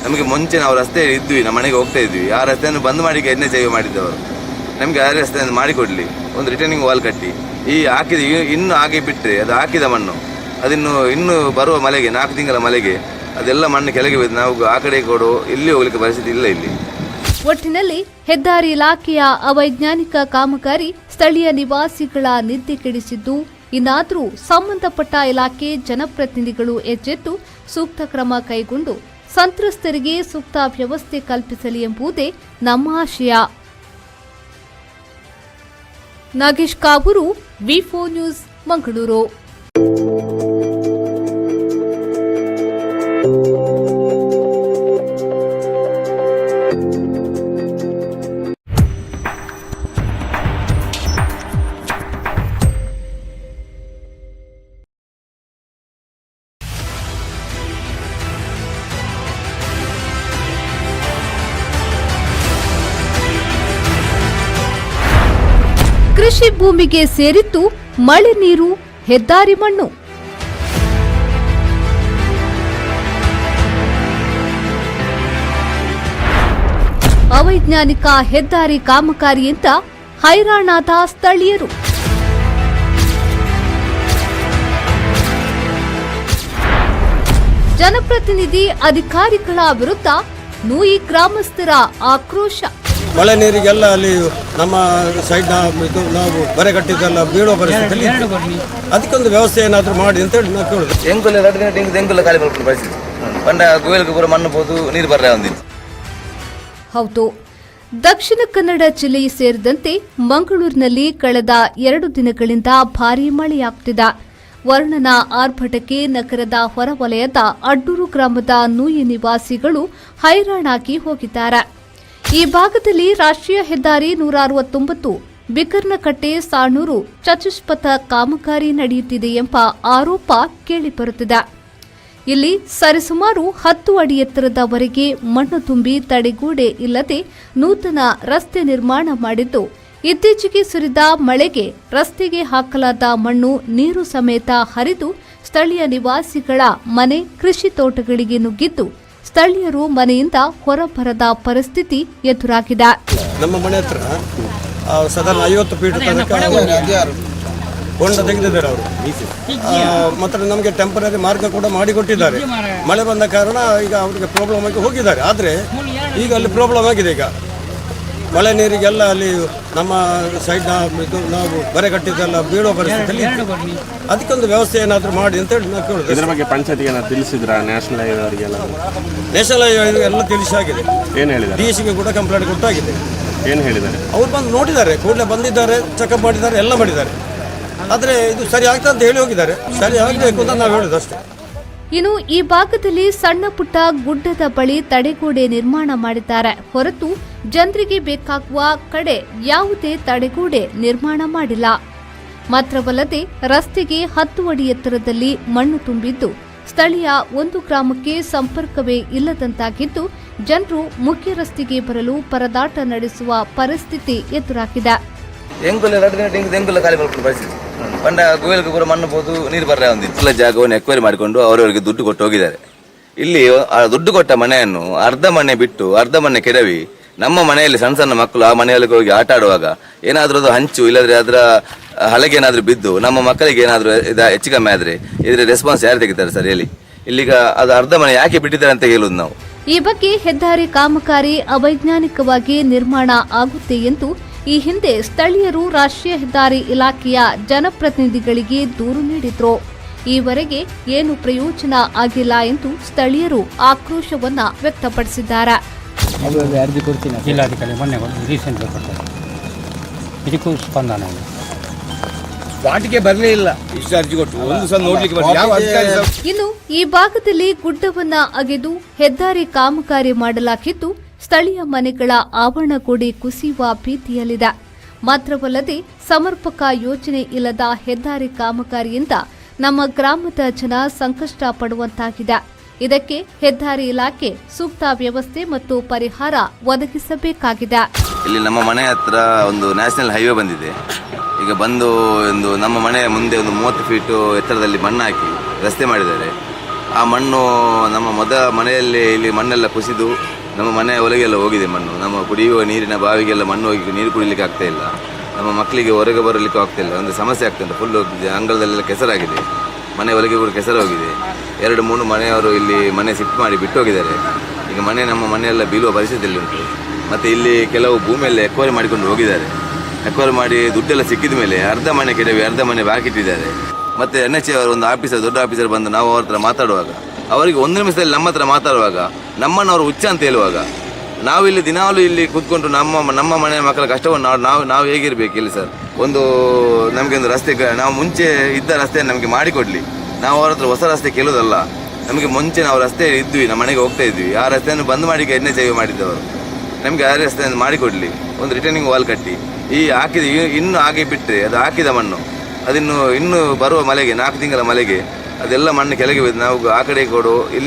ನಮಗೆ ಮುಂಚೆ ನಾವು ರಸ್ತೆ ಇದ್ವಿ, ನಮ್ಮ ಮನೆಗೆ ಹೋಗ್ತಾ ಇದ್ವಿ. ಆ ರಸ್ತೆಯನ್ನು ಬಂದ್ ಮಾಡಿ NHA ಮಾಡಿದ್ದವರು ನಮಗೆ ಆ ರಸ್ತೆಯನ್ನು ಮಾಡಿಕೊಡ್ಲಿ. ಒಂದು ರಿಟರ್ನಿಂಗ್ ವಾಲ್ ಕಟ್ಟಿ ಈ ಹಾಕಿದ ಇನ್ನು ಹಾಗೆ ಬಿಟ್ಟರೆ ಅದು ಹಾಕಿದ ಮಣ್ಣು ಇನ್ನು ಬರುವ ಮಳೆಗೆ 4 ತಿಂಗಳ ಮಳೆಗೆ ಅದೆಲ್ಲ ಮಣ್ಣು ಕೆಳಗೆ ಬಿದ್ದು ನಾವು ಆ ಕಡೆ ಕೊಡು ಇಲ್ಲಿ ಹೋಗ್ಲಿಕ್ಕೆ ಪರಿಸ್ಥಿತಿ ಇಲ್ಲ ಇಲ್ಲಿ. ಒಟ್ಟಿನಲ್ಲಿ ಹೆದ್ದಾರಿ ಇಲಾಖೆಯ ಅವೈಜ್ಞಾನಿಕ ಕಾಮಗಾರಿ ಸ್ಥಳೀಯ ನಿವಾಸಿಗಳ ನಿದ್ದೆ ಕೆಡಿಸಿದ್ದು, ಇನ್ನಾದರೂ ಸಂಬಂಧಪಟ್ಟ ಇಲಾಖೆ ಜನಪ್ರತಿನಿಧಿಗಳು ಎಚ್ಚೆತ್ತು ಸೂಕ್ತ ಕ್ರಮ ಕೈಗೊಂಡು ಸಂತ್ರಸ್ತರಿಗೆ ಸೂಕ್ತ ವ್ಯವಸ್ಥೆ ಕಲ್ಪಿಸಲಿ ಎಂಬುದೇ ನಮ್ಮ ಆಶಯ. ನಾಗೇಶ್ ಕಾಬೂರು, ವಿ4 ನ್ಯೂಸ್, ಮಂಗಳೂರು. ಕೃಷಿ ಭೂಮಿಗೆ ಸೇರಿತ್ತು ಮಳೆ ನೀರು, ಹೆದ್ದಾರಿ ಮಣ್ಣು. ಅವೈಜ್ಞಾನಿಕ ಹೆದ್ದಾರಿ ಕಾಮಗಾರಿಯಿಂದ ಹೈರಾಣಾದ ಸ್ಥಳೀಯರು. ಜನಪ್ರತಿನಿಧಿ ಅಧಿಕಾರಿಗಳ ವಿರುದ್ಧ ನೂಯಿ ಗ್ರಾಮಸ್ಥರ ಆಕ್ರೋಶ. ಮಳೆ ನೀರಿಗೆಲ್ಲ ಅಲ್ಲಿ ನಮ್ಮ ಸೈಡ್ ನಾವು ಬರೆ ಕಟ್ಟಿದ್ದೆಲ್ಲ ಬೀಳೋ ಪರಿಸ್ಥಿತಿಯಲ್ಲಿ ಅದಕ್ಕೊಂದು ವ್ಯವಸ್ಥೆ ಏನಾದರೂ ಮಾಡಿ ಅಂತ ಹೇಳಿ ನಾವು ಕೇಳೋದು. ಎಂಗುಲ ಖಾಲಿ ಮಾಡ್ಕೊಂಡು ಪರಿಸ್ಥಿತಿ. ಪಂಡ ಗೋವಿಲಕ್ಕೆ ಪೂರ ಮಣ್ಣು ಹೋದು ನೀರು ಬರ್ರೆ ಒಂದಿನ. ಹೌದು, ದಕ್ಷಿಣ ಕನ್ನಡ ಜಿಲ್ಲೆ ಸೇರಿದಂತೆ ಮಂಗಳೂರಿನಲ್ಲಿ ಕಳೆದ 2 ದಿನಗಳಿಂದ ಭಾರೀ ಮಳೆಯಾಗುತ್ತಿದೆ. ವರ್ಣನ ಆರ್ಭಟಕ್ಕೆ ನಗರದ ಹೊರವಲಯದ ಅಡ್ಡೂರು ಗ್ರಾಮದ ನೂಯಿ ನಿವಾಸಿಗಳು ಹೈರಾಣಾಗಿ ಹೋಗಿದ್ದಾರೆ. ಈ ಭಾಗದಲ್ಲಿ ರಾಷ್ಟ್ರೀಯ ಹೆದ್ದಾರಿ 169 ಬಿಕರ್ನಕಟ್ಟೆ ಸಾಣೂರು ಚತುಷ್ಪಥ ಕಾಮಗಾರಿ ನಡೆಯುತ್ತಿದೆ ಎಂಬ ಆರೋಪ ಕೇಳಿಬರುತ್ತಿದೆ. ಇಲ್ಲಿ ಸರಿಸುಮಾರು 10 ಅಡಿ ಎತ್ತರದವರೆಗೆ ಮಣ್ಣು ತುಂಬಿ ತಡೆಗೋಡೆ ಇಲ್ಲದೆ ನೂತನ ರಸ್ತೆ ನಿರ್ಮಾಣ ಮಾಡಿದ್ದು, ಇತ್ತೀಚೆಗೆ ಸುರಿದ ಮಳೆಗೆ ರಸ್ತೆಗೆ ಹಾಕಲಾದ ಮಣ್ಣು ನೀರು ಸಮೇತ ಹರಿದು ಸ್ಥಳೀಯ ನಿವಾಸಿಗಳ ಮನೆ, ಕೃಷಿ ತೋಟಗಳಿಗೆ ನುಗ್ಗಿದ್ದು ಸ್ಥಳೀಯರು ಮನೆಯಿಂದ ಹೊರಬರದ ಪರಿಸ್ಥಿತಿ ಎದುರಾಗಿದೆ. ನಮ್ಮ ಮನೆ ಹತ್ರ ಸಾಧಾರಣ 50 ಫೀಟ್ ತನಕ ಹೊಂಡ ತೆಗೆದಿದ್ದಾರೆ ಅವರು. ಮತ್ತು ನಮಗೆ ಟೆಂಪರರಿ ಮಾರ್ಗ ಕೂಡ ಮಾಡಿಕೊಟ್ಟಿದ್ದಾರೆ. ಮಳೆ ಬಂದ ಕಾರಣ ಈಗ ಅವರಿಗೆ ಪ್ರಾಬ್ಲಮ್ ಆಗಿ ಹೋಗಿದ್ದಾರೆ. ಆದರೆ ಈಗ ಅಲ್ಲಿ ಪ್ರಾಬ್ಲಮ್ ಆಗಿದೆ. ಈಗ ಮಳೆ ನೀರಿಗೆಲ್ಲ ಅಲ್ಲಿ ನಮ್ಮ ಸೈಡ್ ನಾವು ಬರೆ ಕಟ್ಟಿದ್ದೆಲ್ಲ ಬೀಳೋ ಪರಿಸ್ಥಿತಿಯಲ್ಲಿ ಅದಕ್ಕೊಂದು ವ್ಯವಸ್ಥೆ ಏನಾದರೂ ಮಾಡಿ ಅಂತೇಳಿ ನಾವು ಕೇಳಿದೆ. ಇದ್ರ ಬಗ್ಗೆ ಪಂಚಾಯತಿಗೆ ಏನಾದ್ರು ತಿಳಿಸಿದ್ರ ನ್ಯಾಷನಲ್ ಹೈವೇ ಅವರಿಗೆಲ್ಲ? ನ್ಯಾಷನಲ್ ಹೈವೇ ಎಲ್ಲ ತಿಳಿಸಾಗಿದೆ. ಏನು ಹೇಳಿದ್ದಾರೆ? DCಗೆ ಕೂಡ ಕಂಪ್ಲೇಂಟ್ ಕೊಟ್ಟಾಗಿದೆ. ಏನು ಹೇಳಿದ್ದಾರೆ? ಅವ್ರು ಬಂದು ನೋಡಿದ್ದಾರೆ, ಕೂಡಲೇ ಬಂದಿದ್ದಾರೆ, ಚೆಕಪ್ ಮಾಡಿದ್ದಾರೆ, ಎಲ್ಲ ಮಾಡಿದ್ದಾರೆ. ಆದರೆ ಇದು ಸರಿ ಆಗ್ತದೆ ಅಂತ ಹೇಳಿ ಹೋಗಿದ್ದಾರೆ. ಸರಿ ಆಗಬೇಕು ಅಂತ ನಾವು ಹೇಳೋದು ಅಷ್ಟೇ. ಇನ್ನು ಈ ಭಾಗದಲ್ಲಿ ಸಣ್ಣ ಪುಟ್ಟ ಗುಡ್ಡದ ಬಳಿ ತಡೆಗೋಡೆ ನಿರ್ಮಾಣ ಮಾಡಿದ್ದಾರೆ ಹೊರತು ಜನರಿಗೆ ಬೇಕಾಗುವ ಕಡೆ ಯಾವುದೇ ತಡೆಗೋಡೆ ನಿರ್ಮಾಣ ಮಾಡಿಲ್ಲ. ಮಾತ್ರವಲ್ಲದೆ ರಸ್ತೆಗೆ 10 ಅಡಿ ಎತ್ತರದಲ್ಲಿ ಮಣ್ಣು ತುಂಬಿದ್ದು ಸ್ಥಳೀಯ ಒಂದು ಗ್ರಾಮಕ್ಕೆ ಸಂಪರ್ಕವೇ ಇಲ್ಲದಂತಾಗಿದ್ದು ಜನರು ಮುಖ್ಯ ರಸ್ತೆಗೆ ಬರಲು ಪರದಾಟ ನಡೆಸುವ ಪರಿಸ್ಥಿತಿ ಎದುರಾಗಿದೆ. ಪಂಡ ಗೋವಿಲ್ಗೆ ಕೂಡ ಮಣ್ಣು ಬೋದು ನೀರು ಬರ್ರ ಒಂದಿಲ್ಲ ಜಾಗವನ್ನು ಎಕ್ವೈರಿ ಮಾಡಿಕೊಂಡು ಅವರವರಿಗೆ ದುಡ್ಡು ಕೊಟ್ಟು ಹೋಗಿದ್ದಾರೆ. ಇಲ್ಲಿ ಆ ದುಡ್ಡು ಕೊಟ್ಟ ಮನೆಯನ್ನು ಅರ್ಧ ಮನೆ ಬಿಟ್ಟು ಅರ್ಧ ಮನೆ ಕೆಡವಿ ನಮ್ಮ ಮನೆಯಲ್ಲಿ ಸಣ್ಣ ಸಣ್ಣ ಮಕ್ಕಳು ಆ ಮನೆಯಲ್ಲಿ ಹೋಗಿ ಆಟ ಆಡುವಾಗ ಏನಾದರೂ ಅದು ಹಂಚು ಇಲ್ಲದ್ರೆ ಅದರ ಹಲಗೆ ಏನಾದರೂ ಬಿದ್ದು ನಮ್ಮ ಮಕ್ಕಳಿಗೆ ಏನಾದರೂ ಹೆಚ್ಚು ಕಮ್ಮಿ ಆದರೆ ಇದರ ರೆಸ್ಪಾನ್ಸ್ ಯಾರು ತೆಗಿತಾರೆ ಸರ್ ಹೇಳಿ? ಇಲ್ಲಿಗ ಅದು ಅರ್ಧ ಮನೆ ಯಾಕೆ ಬಿಟ್ಟಿದ್ದಾರೆ ಅಂತ ಹೇಳುವುದು ನಾವು. ಈ ಬಗ್ಗೆ ಹೆದ್ದಾರಿ ಕಾಮಗಾರಿ ಅವೈಜ್ಞಾನಿಕವಾಗಿ ನಿರ್ಮಾಣ ಆಗುತ್ತೆ ಎಂದು ಈ ಹಿಂದೆ ಸ್ಥಳೀಯರು ರಾಷ್ಟ್ರೀಯ ಹೆದ್ದಾರಿ ಇಲಾಖೆಯ ಜನಪ್ರತಿನಿಧಿಗಳಿಗೆ ದೂರು ನೀಡಿದ್ರು. ಈವರೆಗೆ ಏನು ಪ್ರಯೋಜನ ಆಗಿಲ್ಲ ಎಂದು ಸ್ಥಳೀಯರು ಆಕ್ರೋಶವನ್ನ ವ್ಯಕ್ತಪಡಿಸಿದ್ದಾರೆ. ಅರ್ಜಿ ಕೊಡ್ತೀನಿ ಜಿಲ್ಲಾಧಿಕಾರಿ ಮೊನ್ನೆ ರೀಸೆಂಟ್ ಕೊಡ್ತಾರೆ. ಇದಕ್ಕೂ ಸ್ಪಂದನ ಇಲ್ಲ. ವಾಟಿಗೆ ಬರಲೇ ಇಲ್ಲ. ಇಷ್ಟು ಅರ್ಜಿ ಕೊಟ್ಟು ಒಂದು ಸಲ ನೋಡ್ಲಿಕ್ಕೆ. ಇನ್ನು ಈ ಭಾಗದಲ್ಲಿ ಗುಡ್ಡವನ್ನ ಅಗೆದು ಹೆದ್ದಾರಿ ಕಾಮಗಾರಿ ಮಾಡಲಾಗಿದ್ದು ಸ್ಥಳೀಯ ಮನೆಗಳ ಆವರಣ ಗೋಡೆ ಕುಸಿಯುವ ಭೀತಿಯಲ್ಲಿದೆ. ಮಾತ್ರವಲ್ಲದೆ ಸಮರ್ಪಕ ಯೋಜನೆ ಇಲ್ಲದ ಹೆದ್ದಾರಿ ಕಾಮಗಾರಿಯಿಂದ ನಮ್ಮ ಗ್ರಾಮದ ಜನ ಸಂಕಷ್ಟ ಪಡುವಂತಾಗಿದೆ. ಇದಕ್ಕೆ ಹೆದ್ದಾರಿ ಇಲಾಖೆ ಸೂಕ್ತ ವ್ಯವಸ್ಥೆ ಮತ್ತು ಪರಿಹಾರ ಒದಗಿಸಬೇಕಾಗಿದೆ. ಇಲ್ಲಿ ನಮ್ಮ ಮನೆ ಹತ್ರ ಒಂದು ನ್ಯಾಷನಲ್ ಹೈವೇ ಬಂದಿದೆ. ಈಗ ಬಂದು ಒಂದು ನಮ್ಮ ಮನೆಯ ಮುಂದೆ ಒಂದು 30 ಫೀಟು ಎತ್ತರದಲ್ಲಿ ಮಣ್ಣು ಹಾಕಿ ರಸ್ತೆ ಮಾಡಿದ್ದಾರೆ. ಆ ಮಣ್ಣು ನಮ್ಮ ಮೊದಲ ಮನೆಯಲ್ಲಿ ಇಲ್ಲಿ ಮಣ್ಣೆಲ್ಲ ಕುಸಿದು ನಮ್ಮ ಮನೆಯ ಒಳಗೆಲ್ಲ ಹೋಗಿದೆ ಮಣ್ಣು. ನಮ್ಮ ಕುಡಿಯುವ ನೀರಿನ ಬಾವಿಗೆಲ್ಲ ಮಣ್ಣು ಹೋಗಿ ನೀರು ಕುಡಿಲಿಕ್ಕೆ ಆಗ್ತಾ ಇಲ್ಲ. ನಮ್ಮ ಮಕ್ಕಳಿಗೆ ಹೊರಗೆ ಬರಲಿಕ್ಕೆ ಆಗ್ತಾ ಇಲ್ಲ. ಒಂದು ಸಮಸ್ಯೆ ಆಗ್ತದೆ. ಫುಲ್ಲು ಅಂಗಳದಲ್ಲೆಲ್ಲ ಕೆಸರಾಗಿದೆ. ಮನೆ ಒಳಗೆ ಕೂಡ ಕೆಸರು ಹೋಗಿದೆ. 2-3 ಮನೆಯವರು ಇಲ್ಲಿ ಮನೆ ಶಿಫ್ಟ್ ಮಾಡಿ ಬಿಟ್ಟು ಹೋಗಿದ್ದಾರೆ. ಈಗ ನಮ್ಮ ಮನೆಯೆಲ್ಲ ಬೀಳುವ ಪರಿಸ್ಥಿತಿಯಲ್ಲಿ ಉಂಟು. ಮತ್ತು ಇಲ್ಲಿ ಕೆಲವು ಭೂಮಿಯಲ್ಲಿ ಎಕ್ವೈರಿ ಮಾಡಿಕೊಂಡು ಹೋಗಿದ್ದಾರೆ. ಎಕ್ವೈರಿ ಮಾಡಿ ದುಡ್ಡೆಲ್ಲ ಸಿಕ್ಕಿದ ಮೇಲೆ ಅರ್ಧ ಮನೆ ಕೆಡವಿ ಅರ್ಧ ಮನೆ ಬಾಕಿಟ್ಟಿದ್ದಾರೆ. ಮತ್ತು NHA ಅವರು ಒಂದು ಆಫೀಸರ್, ದೊಡ್ಡ ಆಫೀಸರ್ ಬಂದು ನಾವು ಅವ್ರ ಹತ್ರ ಮಾತಾಡುವಾಗ ಅವರಿಗೆ 1 ನಿಮಿಷದಲ್ಲಿ ನಮ್ಮ ಹತ್ರ ಮಾತಾಡುವಾಗ ನಮ್ಮನ್ನು ಅವರು ಹುಚ್ಚ ಅಂತ ಹೇಳುವಾಗ ನಾವಿಲ್ಲಿ ದಿನಾಲೂ ಇಲ್ಲಿ ಕೂತ್ಕೊಂಡು ನಮ್ಮ ಮನೆಯ ಮಕ್ಕಳ ಕಷ್ಟವನ್ನು ನಾವು ಹೇಗಿರಬೇಕು ಇಲ್ಲಿ ಸರ್? ನಮಗೆ ಒಂದು ರಸ್ತೆ, ನಾವು ಮುಂಚೆ ಇದ್ದ ರಸ್ತೆಯನ್ನು ನಮಗೆ ಮಾಡಿಕೊಡ್ಲಿ. ನಾವು ಅವ್ರ ಹತ್ರ ಹೊಸ ರಸ್ತೆ ಕೇಳೋದಲ್ಲ. ನಮಗೆ ಮುಂಚೆ ನಾವು ರಸ್ತೆ ಇದ್ವಿ, ನಮ್ಮ ಮನೆಗೆ ಹೋಗ್ತಾ ಇದ್ವಿ. ಆ ರಸ್ತೆಯನ್ನು ಬಂದ್ ಮಾಡಿ NHA ಮಾಡಿದ್ದವರು ನಮಗೆ ಆ ರಸ್ತೆಯನ್ನು ಮಾಡಿಕೊಡ್ಲಿ. ಒಂದು ರಿಟರ್ನಿಂಗ್ ವಾಲ್ ಕಟ್ಟಿ ಈ ಹಾಕಿದ ಇನ್ನು ಹಾಗೆ ಬಿಟ್ಟರೆ ಅದು ಹಾಕಿದ ಮಣ್ಣು ಇನ್ನು ಬರುವ ಮಳೆಗೆ 4 ತಿಂಗಳ ಮಳೆಗೆ ಅದೆಲ್ಲ ಮಣ್ಣು ಕೆಳಗೆ ಬಿದ್ದು ನಾವು ಆ ಕಡೆ ಕೊಡು ಇಲ್ಲಿ